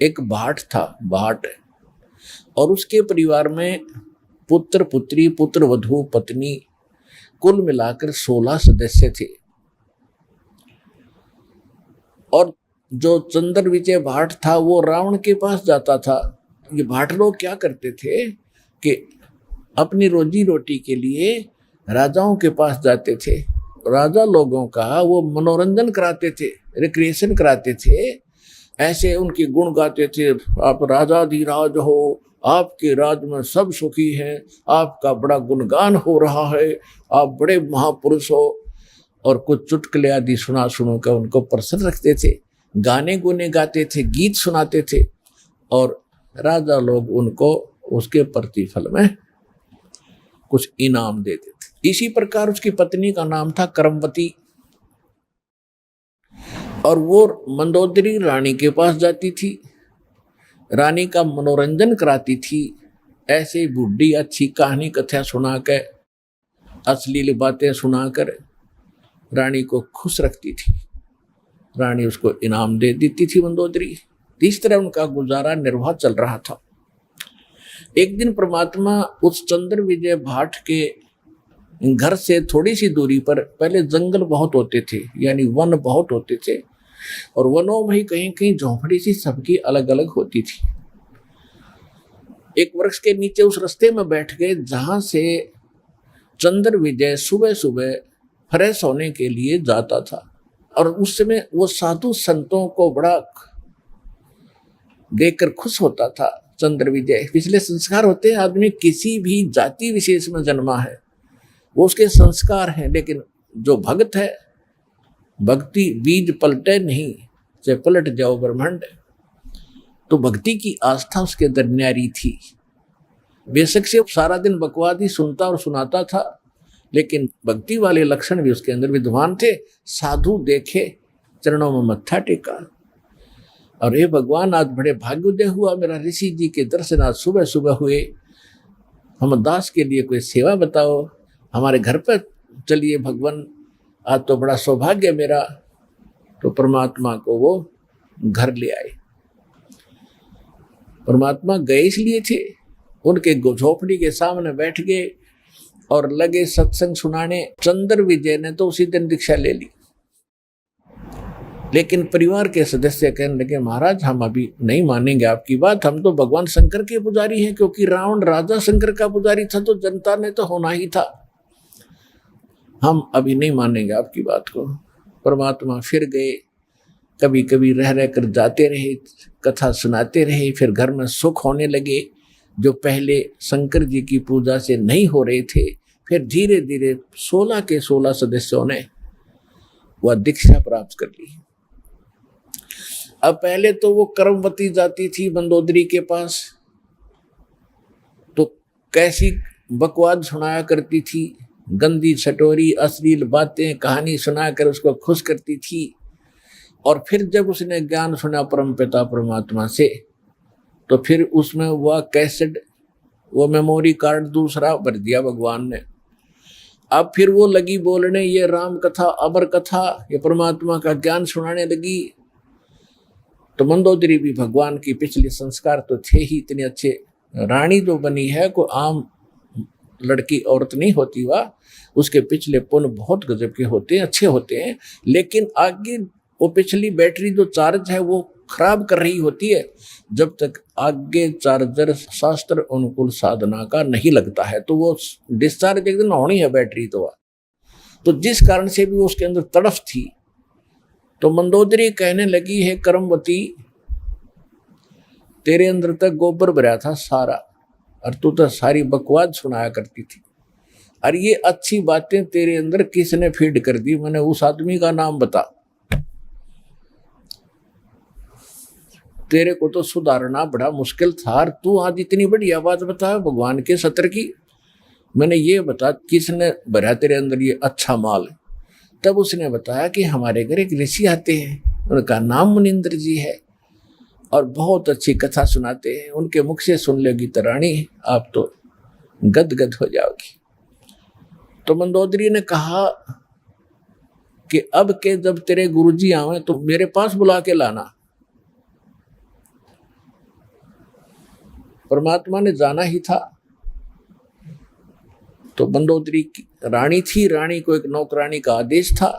एक भाट था, भाट, और उसके परिवार में पुत्र पुत्री, पुत्र वधू, पत्नी, कुल मिलाकर 16 सदस्य थे। और जो चंद्र विजय भाट था वो रावण के पास जाता था। ये भाट लोग क्या करते थे कि अपनी रोजी रोटी के लिए राजाओं के पास जाते थे, राजा लोगों का वो मनोरंजन कराते थे, रिक्रिएशन कराते थे, ऐसे उनके गुण गाते थे, आप राजाधिराज हो, आपके राज में सब सुखी हैं, आपका बड़ा गुणगान हो रहा है, आप बड़े महापुरुष हो, और कुछ चुटकुले आदि सुनो कर उनको प्रसन्न रखते थे, गाने गुने गाते थे, गीत सुनाते थे, और राजा लोग उनको उसके प्रतिफल में कुछ इनाम देते थे। इसी प्रकार उसकी पत्नी का नाम था करमवती, और वो मंदोदरी रानी के पास जाती थी, रानी का मनोरंजन कराती थी, ऐसे बूढ़ी अच्छी कहानी कथा सुनाकर, अश्लील बातें सुनाकर रानी को खुश रखती थी। रानी उसको इनाम दे देती थी मंदोदरी। इस तरह उनका गुजारा निर्वाह चल रहा था। एक दिन परमात्मा उस चंद्र विजय भाट के घर से थोड़ी सी दूरी पर, पहले जंगल बहुत होते थे, यानी वन बहुत होते थे, और वनों में कहीं कहीं झोंपड़ी सी सबकी अलग अलग होती थी। एक वृक्ष के नीचे उस रास्ते में बैठ गए जहां से चंद्र विजय सुबह सुबह फ्रेश होने के लिए जाता था। और उस समय वो साधु संतों को बड़ा देखकर खुश होता था। चंद्र विजय पिछले संस्कार होते हैं, आदमी किसी भी जाति विशेष में जन्मा है वो उसके संस्कार हैं, लेकिन जो भक्त है, भक्ति बीज पलटे नहीं, चाहे पलट जाओ ब्रह्मांड। तो भक्ति की आस्था उसके अंदर न्यारी थी। बेशक से सारा दिन बकवाद ही सुनता और सुनाता था, लेकिन भक्ति वाले लक्षण भी उसके अंदर विद्वान थे। साधु देखे चरणों में मत्था टेका, और हे भगवान आज बड़े भाग्योदय हुआ, मेरा ऋषि जी के दर्शन आज सुबह सुबह हुए, हम दास के लिए कोई सेवा बताओ, हमारे घर पर चलिए भगवान, आज तो बड़ा सौभाग्य मेरा। तो परमात्मा को वो घर ले आए। परमात्मा गए इसलिए थे, उनके झोपड़ी के सामने बैठ गए और लगे सत्संग सुनाने। चंद्र विजय ने तो उसी दिन दीक्षा ले ली, लेकिन परिवार के सदस्य कहने लगे महाराज हम अभी नहीं मानेंगे आपकी बात, हम तो भगवान शंकर के पुजारी हैं, क्योंकि रावण राजा शंकर का पुजारी था तो जनता ने तो होना ही था, हम अभी नहीं मानेंगे आपकी बात को। परमात्मा फिर गए, कभी कभी रह रह कर जाते रहे, कथा सुनाते रहे, फिर घर में सुख होने लगे जो पहले शंकर जी की पूजा से नहीं हो रहे थे। फिर धीरे धीरे 16 के 16 सदस्यों ने वह दीक्षा प्राप्त कर ली। अब पहले तो वो कर्मवती जाती थी मंदोदरी के पास, तो कैसी बकवाद सुनाया करती थी, गंदी छटोरी अश्लील बातें कहानी सुनाकर उसको खुश करती थी। और फिर जब उसने ज्ञान सुना परम पिता परमात्मा से, तो फिर उसमें वह कैसेट, वो मेमोरी कार्ड दूसरा भर दिया भगवान ने। अब फिर वो लगी बोलने ये राम कथा अमर कथा, ये परमात्मा का ज्ञान सुनाने लगी। तो मंदोदरी भी भगवान की पिछले संस्कार तो थे ही इतने अच्छे, रानी जो बनी है को आम लड़की औरत नहीं होती, वह उसके पिछले पुण्य बहुत गजब के होते हैं, अच्छे होते हैं। लेकिन आगे वो पिछली बैटरी जो चार्ज है वो खराब कर रही होती है, जब तक आगे चार्जर शास्त्र अनुकूल साधना का नहीं लगता है तो वो डिस्चार्ज एक दिन होनी है बैटरी। तो जिस कारण से भी उसके अंदर तड़फ थी, तो मंदोदरी कहने लगी है कर्मवती, तेरे अंदर तक गोबर भरा था सारा, और तू तो सारी बकवाद सुनाया करती थी, और ये अच्छी बातें तेरे अंदर किसने फीड कर दी, मैंने उस आदमी का नाम बता। तेरे को तो सुधारना बड़ा मुश्किल था, और तू आज इतनी बढ़िया बात बता भगवान के सत्र की, मैंने ये बता किसने भरा तेरे अंदर ये अच्छा माल। तब उसने बताया कि हमारे घर एक ऋषि आते हैं, उनका नाम मुनिंद्र जी है, और बहुत अच्छी कथा सुनाते हैं, उनके मुख से सुन लेगी तो रानी आप तो गदगद हो जाओगी। तो मंदोदरी ने कहा कि अब के जब तेरे गुरुजी आवे तो मेरे पास बुला के लाना। परमात्मा ने जाना ही था। तो मंदोदरी की रानी थी, रानी को एक नौकरानी का आदेश था,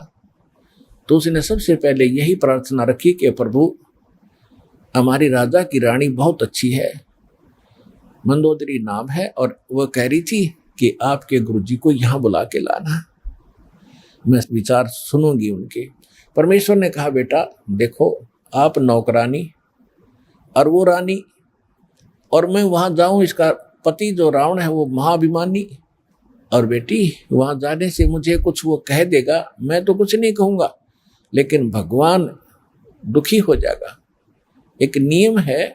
तो उसने सबसे पहले यही प्रार्थना रखी कि प्रभु हमारी राजा की रानी बहुत अच्छी है, मंदोदरी नाम है, और वह कह रही थी कि आपके गुरुजी को यहाँ बुला के लाना, मैं विचार सुनूंगी उनके। परमेश्वर ने कहा बेटा देखो आप नौकरानी और वो रानी, और मैं वहाँ जाऊँ, इसका पति जो रावण है वो महाभिमानी, और बेटी वहाँ जाने से मुझे कुछ वो कह देगा, मैं तो कुछ नहीं कहूँगा, लेकिन भगवान दुखी हो जाएगा। एक नियम है,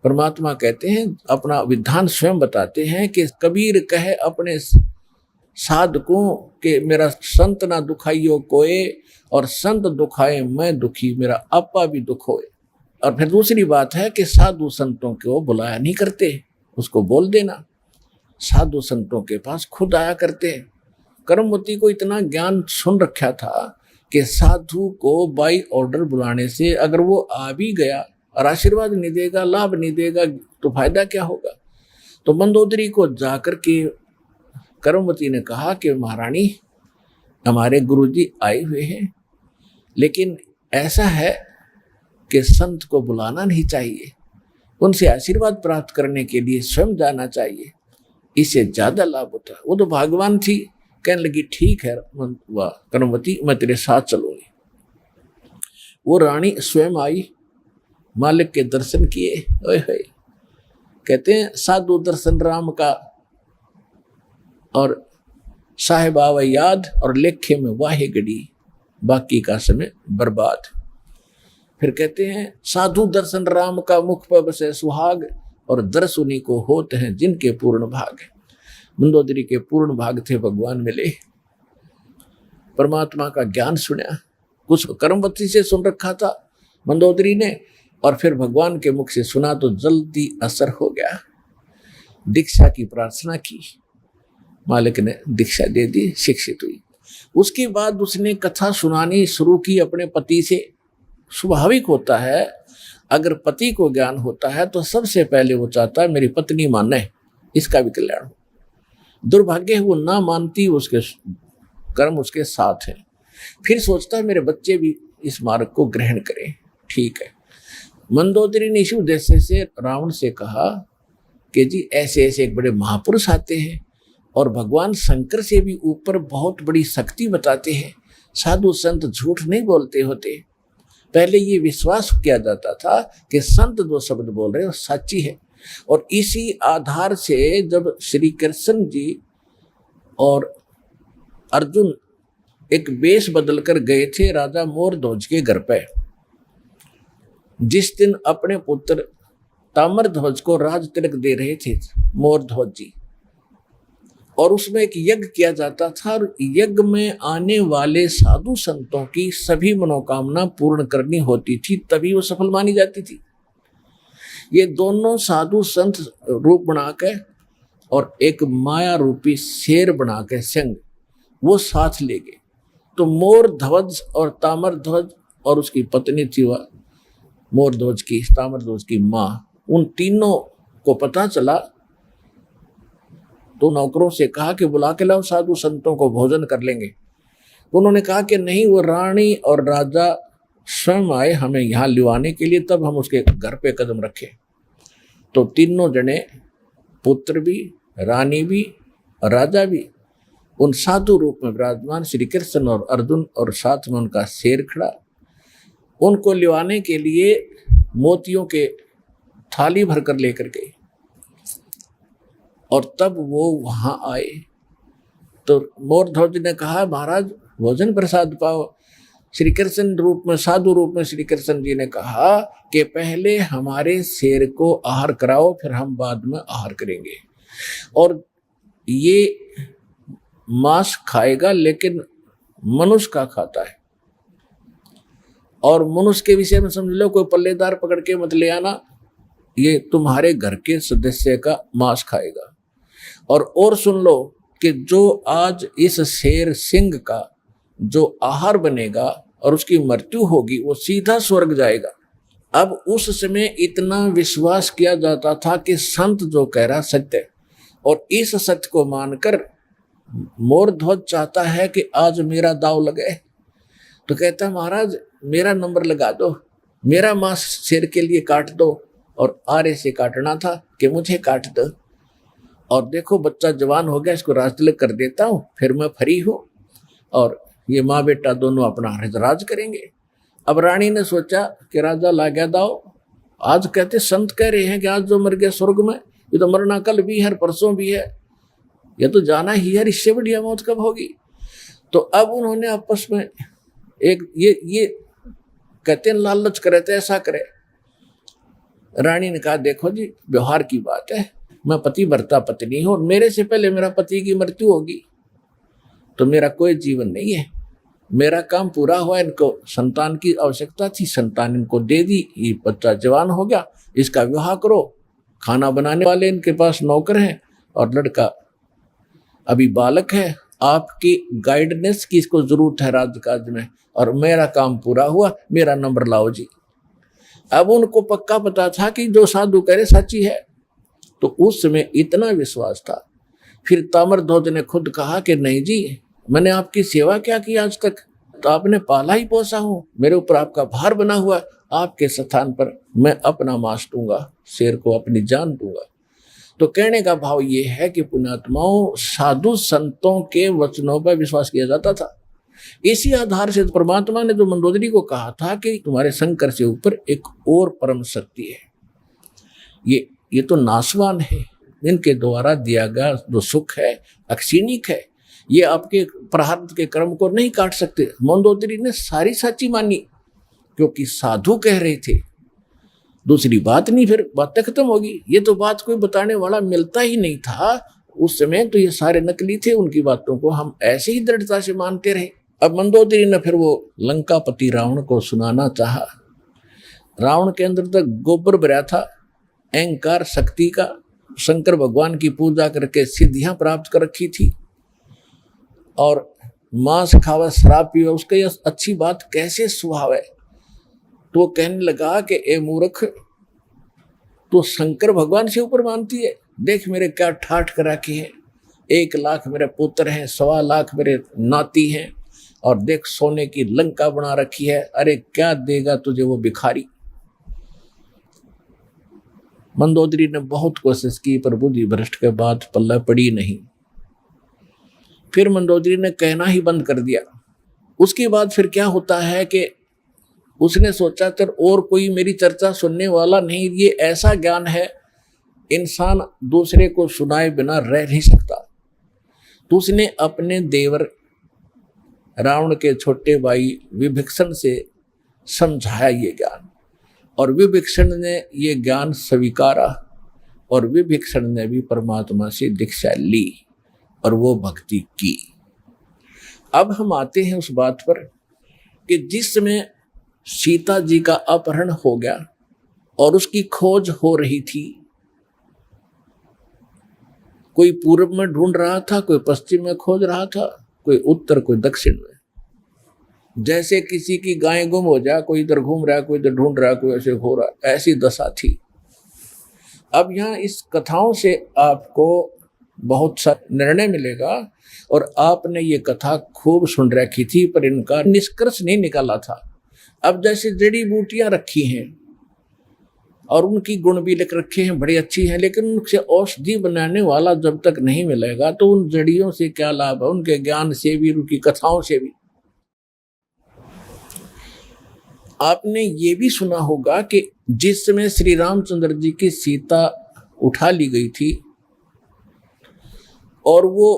परमात्मा कहते हैं अपना विधान स्वयं बताते हैं कि कबीर कहे अपने साधकों के मेरा संत ना दुखाइयो कोई, और संत दुखाए मैं दुखी, मेरा आपा भी दुख होए। और फिर दूसरी बात है कि साधु संतों को बुलाया नहीं करते, उसको बोल देना, साधु संतों के पास खुद आया करते। कर्मवती को इतना ज्ञान सुन रखा था कि साधु को बाई ऑर्डर बुलाने से अगर वो आ भी गया और आशीर्वाद नहीं देगा, लाभ नहीं देगा, तो फायदा क्या होगा। तो मंदोदरी को जाकर के कर्मवती ने कहा कि महारानी हमारे गुरुजी आए हुए हैं, लेकिन ऐसा है कि संत को बुलाना नहीं चाहिए, उनसे आशीर्वाद प्राप्त करने के लिए स्वयं जाना चाहिए, इससे ज्यादा लाभ होता है। वो तो भगवान थी, कहने लगी ठीक है कर्मवती मैं तेरे साथ चलूंगी। वो रानी स्वयं आई, मालिक के दर्शन किए, ओए होए, कहते हैं साधु दर्शन राम का, और साहेब आवे याद, और लेखे में वाहे गड़ी, बाकी का समय बर्बाद। फिर कहते हैं साधु दर्शन राम का मुख पर बसे सुहाग, और दर्श उन्हीं को होते हैं जिनके पूर्ण भाग। मंदोदरी के पूर्ण भाग थे, भगवान मिले, परमात्मा का ज्ञान सुना, कुछ कर्मवती से सुन रखा था मंदोदरी ने, और फिर भगवान के मुख से सुना तो जल्दी असर हो गया। दीक्षा की प्रार्थना की, मालिक ने दीक्षा दे दी, शिक्षित हुई। उसके बाद उसने कथा सुनानी शुरू की अपने पति से। स्वाभाविक होता है, अगर पति को ज्ञान होता है तो सबसे पहले वो चाहता है मेरी पत्नी माने, इसका भी कल्याण हो। दुर्भाग्य है वो ना मानती, उसके कर्म उसके साथ हैं। फिर सोचता है मेरे बच्चे भी इस मार्ग को ग्रहण करें। ठीक है, मंदोदरी ने इसी उद्देश्य से रावण से कहा कि जी ऐसे ऐसे एक बड़े महापुरुष आते हैं और भगवान शंकर से भी ऊपर बहुत बड़ी शक्ति बताते हैं, साधु संत झूठ नहीं बोलते होते। पहले ये विश्वास किया जाता था कि संत जो शब्द बोल रहे हैं वो सच्ची है, और इसी आधार से जब श्री कृष्ण जी और अर्जुन एक वेश बदलकर गए थे राजा मोरध्वज के घर पे, जिस दिन अपने पुत्र ताम्रध्वज को राज तिलक दे रहे थे मोरध्वज जी, और उसमें एक यज्ञ किया जाता था, और यज्ञ में आने वाले साधु संतों की सभी मनोकामना पूर्ण करनी होती थी, तभी वो सफल मानी जाती थी। ये दोनों साधु संत रूप बना के और एक माया रूपी शेर बना के संग वो साथ ले गए। तो मोरध्वज और ताम्रध्वज और उसकी पत्नी थी वह मोरध्वज की, ताम्रध्वज की माँ, उन तीनों को पता चला तो नौकरों से कहा कि बुला के लाओ साधु संतों को, भोजन कर लेंगे। उन्होंने कहा कि नहीं, वो रानी और राजा स्वयं आए हमें यहाँ लिवाने के लिए, तब हम उसके घर पे कदम रखे। तो तीनों जने, पुत्र भी, रानी भी, राजा भी, उन साधु रूप में विराजमान श्री कृष्ण और अर्जुन, और साथ में उनका शेर खड़ा, उनको लिवाने के लिए मोतियों के थाली भरकर लेकर गए। और तब वो वहां आए तो मोरध्वज ने कहा महाराज भोजन प्रसाद पाओ। श्री कृष्ण रूप में, साधु रूप में श्री कृष्ण जी ने कहा कि पहले हमारे शेर को आहार कराओ, फिर हम बाद में आहार करेंगे। और ये मांस खाएगा लेकिन मनुष्य का खाता है, और मनुष्य के विषय में समझ लो कोई पल्लेदार पकड़ के मत ले आना, ये तुम्हारे घर के सदस्य का मांस खाएगा। और सुन लो कि जो आज इस शेर सिंह का जो आहार बनेगा और उसकी मृत्यु होगी, वो सीधा स्वर्ग जाएगा। अब उस समय इतना विश्वास किया जाता था कि संत जो कह रहा सत्य है, और इस सत्य को मानकर मोरध्वज चाहता है कि आज मेरा दाव लगे। तो कहता है महाराज मेरा नंबर लगा दो, मेरा मांस शेर के लिए काट दो, और आरे से काटना था कि मुझे काट दो, और देखो बच्चा जवान हो गया, इसको राज तिलक कर देता हूँ, फिर मैं फ्री हूँ, और ये माँ बेटा दोनों अपना राज करेंगे। अब रानी ने सोचा कि राजा ला गया दाव, आज कहते संत कह रहे हैं कि आज जो मर गया स्वर्ग में, ये तो मरना कल भी है, परसों भी है, ये तो जाना ही है, इससे बढ़िया मौत कब होगी। तो अब उन्होंने आपस में एक ये कहते हैं लालच करे तो ऐसा करे। रानी ने कहा देखो जी व्यवहार की बात है, मैं पति भरता पत्नी हूं, और मेरे से पहले मेरा पति की मृत्यु होगी तो मेरा कोई जीवन नहीं है, मेरा काम पूरा हुआ। इनको संतान की आवश्यकता थी, संतान इनको दे दी, ये बच्चा जवान हो गया, इसका विवाह करो, खाना बनाने वाले इनके पास नौकर हैं, और लड़का अभी बालक है, आपकी गाइडेंस की इसको जरूरत है राजकाज में, और मेरा काम पूरा हुआ, मेरा नंबर लाओ जी। अब उनको पक्का पता था कि जो साधु कह रहे सच्ची है, तो उस समय इतना विश्वास था। फिर ताम्रध्वज ने खुद कहा कि नहीं जी, मैंने आपकी सेवा क्या की आज तक, तो आपने पाला ही पोसा हूं, मेरे ऊपर आपका भार बना हुआ, आपके स्थान पर मैं अपना मांस दूंगा, शेर को अपनी जान दूंगा। तो कहने का भाव ये है कि पुण्यात्माओं, साधु संतों के वचनों पर विश्वास किया जाता था। इसी आधार से परमात्मा ने जो मंदोदरी को कहा था कि तुम्हारे शंकर से ऊपर एक और परम शक्ति है, ये तो नाशवान है, इनके द्वारा दिया गया जो सुख है अक्षीणिक है, ये आपके प्रारब्ध के कर्म को नहीं काट सकते। मंदोदरी ने सारी सच्ची मानी क्योंकि साधु कह रहे थे, दूसरी बात नहीं, फिर बातें खत्म होगी। ये तो बात कोई बताने वाला मिलता ही नहीं था, उस समय तो ये सारे नकली थे, उनकी बातों को हम ऐसे ही दृढ़ता से मानते रहे। अब मंदोदरी ने फिर वो लंकापति रावण को सुनाना चाहा। रावण के अंदर तक गोबर भरा था, अहंकार शक्ति का, शंकर भगवान की पूजा करके सिद्धियां प्राप्त कर रखी थी, और मांस खावा शराब पीवा उसका यह अच्छी बात कैसे स्वभाव है। तो वो कहने लगा कि ए मूर्ख, तो शंकर भगवान से ऊपर मानती है, देख मेरे क्या ठाठ करा के है, 1 लाख मेरे पुत्र हैं, 1.25 लाख मेरे नाती हैं, और देख सोने की लंका बना रखी है, अरे क्या देगा तुझे वो भिखारी। मंदोदरी ने बहुत कोशिश की पर बुद्धि भ्रष्ट के बाद पल्ला पड़ी नहीं। फिर मंदोदरी ने कहना ही बंद कर दिया। उसके बाद फिर क्या होता है कि उसने सोचा तर और कोई मेरी चर्चा सुनने वाला नहीं, ये ऐसा ज्ञान है इंसान दूसरे को सुनाए बिना रह नहीं सकता। तो उसने अपने देवर रावण के छोटे भाई विभीषण से समझाया ये ज्ञान, और विभीषण ने ये ज्ञान स्वीकारा, और विभीषण ने भी परमात्मा से दीक्षा ली और वो भक्ति की। अब हम आते हैं उस बात पर कि जिस समय सीता जी का अपहरण हो गया और उसकी खोज हो रही थी, कोई पूर्व में ढूंढ रहा था, कोई पश्चिम में खोज रहा था, कोई उत्तर, कोई दक्षिण में। जैसे किसी की गाय गुम हो जाए, कोई इधर घूम रहा है, कोई इधर ढूंढ रहा है, कोई ऐसे हो रहा है, ऐसी दशा थी। अब यहाँ इस कथाओं से आपको बहुत सा निर्णय मिलेगा, और आपने ये कथा खूब सुन रखी थी पर इनका निष्कर्ष नहीं निकाला था। अब जैसे जड़ी बूटियां रखी हैं और उनकी गुण भी लिख रखे हैं, बड़ी अच्छी हैं, लेकिन उनसे औषधि बनाने वाला जब तक नहीं मिलेगा तो उन जड़ियों से क्या लाभ है, उनके ज्ञान से भी, उनकी कथाओं से भी। आपने ये भी सुना होगा कि जिस समय श्री रामचंद्र जी की सीता उठा ली गई थी और वो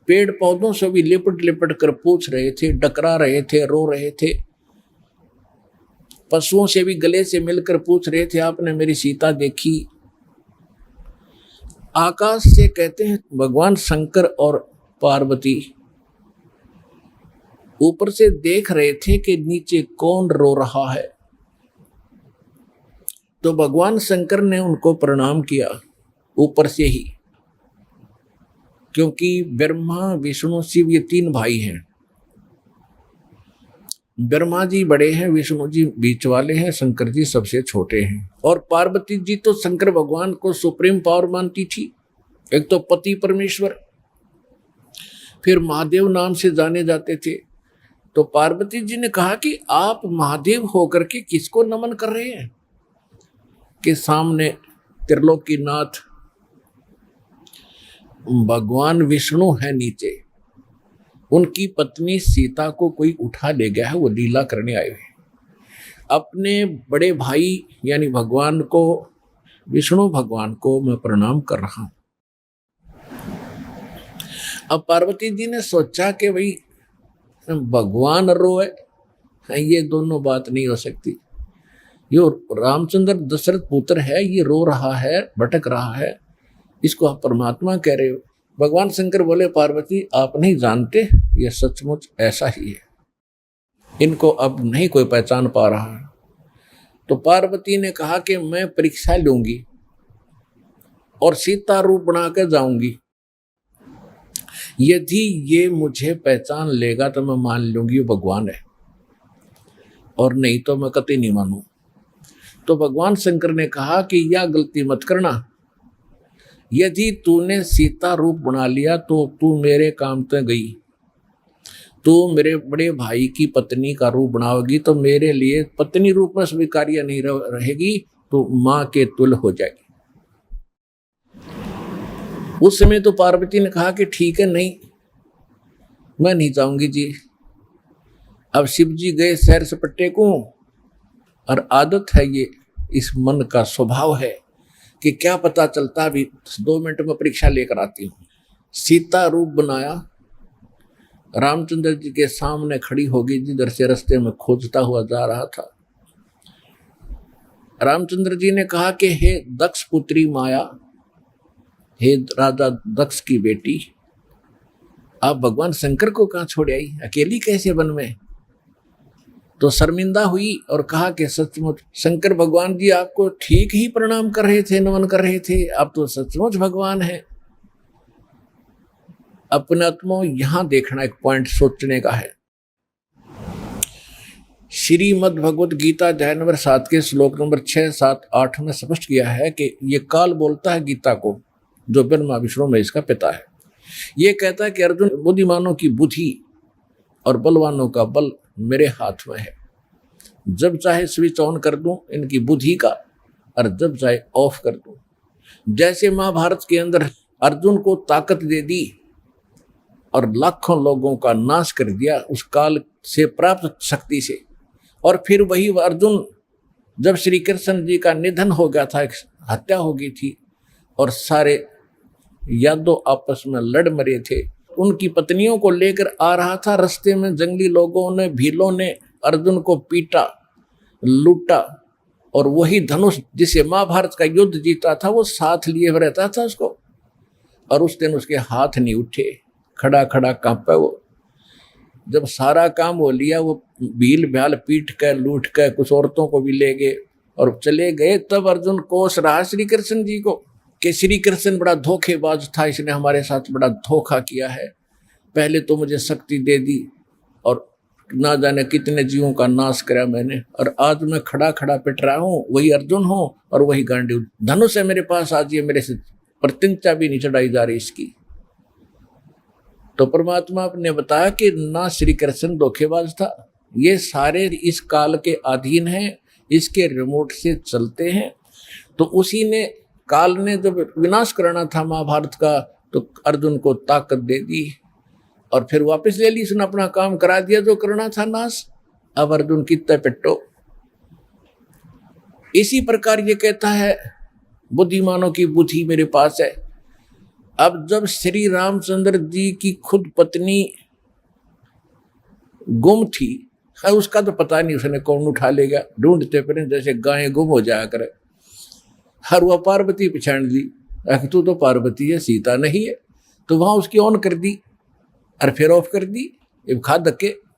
पेड़ पौधों से भी लिपट लिपट कर पूछ रहे थे, डकरा रहे थे, रो रहे थे, पशुओं से भी गले से मिलकर पूछ रहे थे, आपने मेरी सीता देखी। आकाश से कहते हैं भगवान शंकर और पार्वती ऊपर से देख रहे थे कि नीचे कौन रो रहा है। तो भगवान शंकर ने उनको प्रणाम किया ऊपर से ही, क्योंकि ब्रह्मा विष्णु शिव ये 3 भाई हैं। ब्रह्मा जी बड़े हैं, विष्णु जी बीच वाले हैं, शंकर जी सबसे छोटे हैं। और पार्वती जी तो शंकर भगवान को सुप्रीम पावर मानती थी, एक तो पति परमेश्वर, फिर महादेव नाम से जाने जाते थे। तो पार्वती जी ने कहा कि आप महादेव होकर के किसको नमन कर रहे हैं, कि सामने त्रिलोकीनाथ भगवान विष्णु है, नीचे उनकी पत्नी सीता को कोई उठा ले गया है, वो लीला करने आए हैं। अपने बड़े भाई यानी भगवान को, विष्णु भगवान को मैं प्रणाम कर रहा हूं। अब पार्वती जी ने सोचा कि भाई भगवान रोए, ये दोनों बात नहीं हो सकती। यो रामचंद्र दशरथ पुत्र है, ये रो रहा है, भटक रहा है, इसको आप परमात्मा कह रहे हो। भगवान शंकर बोले पार्वती आप नहीं जानते, ये सचमुच ऐसा ही है, इनको अब नहीं कोई पहचान पा रहा है। तो पार्वती ने कहा कि मैं परीक्षा लूंगी और सीता रूप बना कर जाऊंगी, यदि ये मुझे पहचान लेगा तो मैं मान लूंगी वो भगवान है, और नहीं तो मैं कतई नहीं मानू। तो भगवान शंकर ने कहा कि यह गलती मत करना, यदि तूने सीता रूप बना लिया तो तू मेरे काम तक गई, तू मेरे बड़े भाई की पत्नी का रूप बनाओगी तो मेरे लिए पत्नी रूप में स्वीकार्य नहीं रहेगी, तो माँ के तुल्य हो जाएगी। उस समय तो पार्वती ने कहा कि ठीक है, नहीं मैं नहीं जाऊंगी जी। अब शिव जी गए सैर सपट्टे को, और आदत है ये, इस मन का स्वभाव है कि क्या पता चलता, भी 2 मिनट में परीक्षा लेकर आती हूँ। सीता रूप बनाया, रामचंद्र जी के सामने खड़ी होगी, जिधर से रास्ते में खोजता हुआ जा रहा था। रामचंद्र जी ने कहा कि हे दक्ष पुत्री माया, हे राजा दक्ष की बेटी, आप भगवान शंकर को कहाँ छोड़ आई, अकेली कैसे वन में? तो शर्मिंदा हुई और कहा कि सचमुच शंकर भगवान जी आपको ठीक ही प्रणाम कर रहे थे, नमन कर रहे थे, आप तो सचमुच भगवान हैं। अपने आत्मा यहां देखना एक पॉइंट सोचने का है। श्रीमद् भगवत गीता अध्याय नंबर 7 के श्लोक नंबर 6, 7, 8 में स्पष्ट किया है कि ये काल बोलता है गीता को, जो ब्रह्मा विष्णु में इसका पिता है। ये कहता है कि अर्जुन, बुद्धिमानों की बुद्धि और बलवानों का बल मेरे हाथ में है। जब चाहे स्विच ऑन कर दूं इनकी बुद्धि का, और जब चाहे ऑफ कर दूं। जैसे महाभारत के अंदर अर्जुन को ताकत दे दी और लाखों लोगों का नाश कर दिया उस काल से प्राप्त शक्ति से, और फिर वही अर्जुन जब श्री कृष्ण जी का निधन हो गया था, हत्या हो गई थी और सारे यादव आपस में लड़ मरे थे, उनकी पत्नियों को लेकर आ रहा था, रास्ते में जंगली लोगों ने, भीलों ने अर्जुन को पीटा, लूटा, और वही धनुष जिसे महाभारत का युद्ध जीता था वो साथ लिए रहता था उसको, और उस दिन उसके हाथ नहीं उठे, खड़ा खड़ा कांपा वो। जब सारा काम हो लिया, वो भील भ्याल पीट कर लूट कर कुछ औरतों को भी ले गए और चले गए, तब अर्जुन कोस रहा श्री कृष्ण जी को कि श्री कृष्ण बड़ा धोखेबाज था, इसने हमारे साथ बड़ा धोखा किया है। पहले तो मुझे शक्ति दे दी और ना जाने कितने जीवों का नाश करा मैंने, और आज मैं खड़ा खड़ा पिट रहा हूँ, वही अर्जुन हूँ और वही गांडीव धनुष है मेरे पास, आज ये मेरे से प्रतिज्ञा भी नहीं चढ़ाई जा रही इसकी। तो परमात्मा ने बताया कि ना श्री कृष्ण धोखेबाज था, ये सारे इस काल के अधीन हैं, इसके रिमोट से चलते हैं। तो उसी ने, काल ने जब विनाश करना था महाभारत का, तो अर्जुन को ताकत दे दी और फिर वापस ले ली, उसने अपना काम करा दिया जो करना था नाश। अब अर्जुन कितना पिट्टो। इसी प्रकार ये कहता है बुद्धिमानों की बुद्धि मेरे पास है। अब जब श्री रामचंद्र जी की खुद पत्नी गुम थी, उसका तो पता नहीं उसने कौन उठा लेगा, ढूंढते फिर जैसे गायें गुम हो जाया करे। हर वह पार्वती पहचान ली, तू तो पार्वती है, सीता नहीं है, तो वहां उसकी ऑन कर दी और फिर ऑफ कर दी। खा धक्के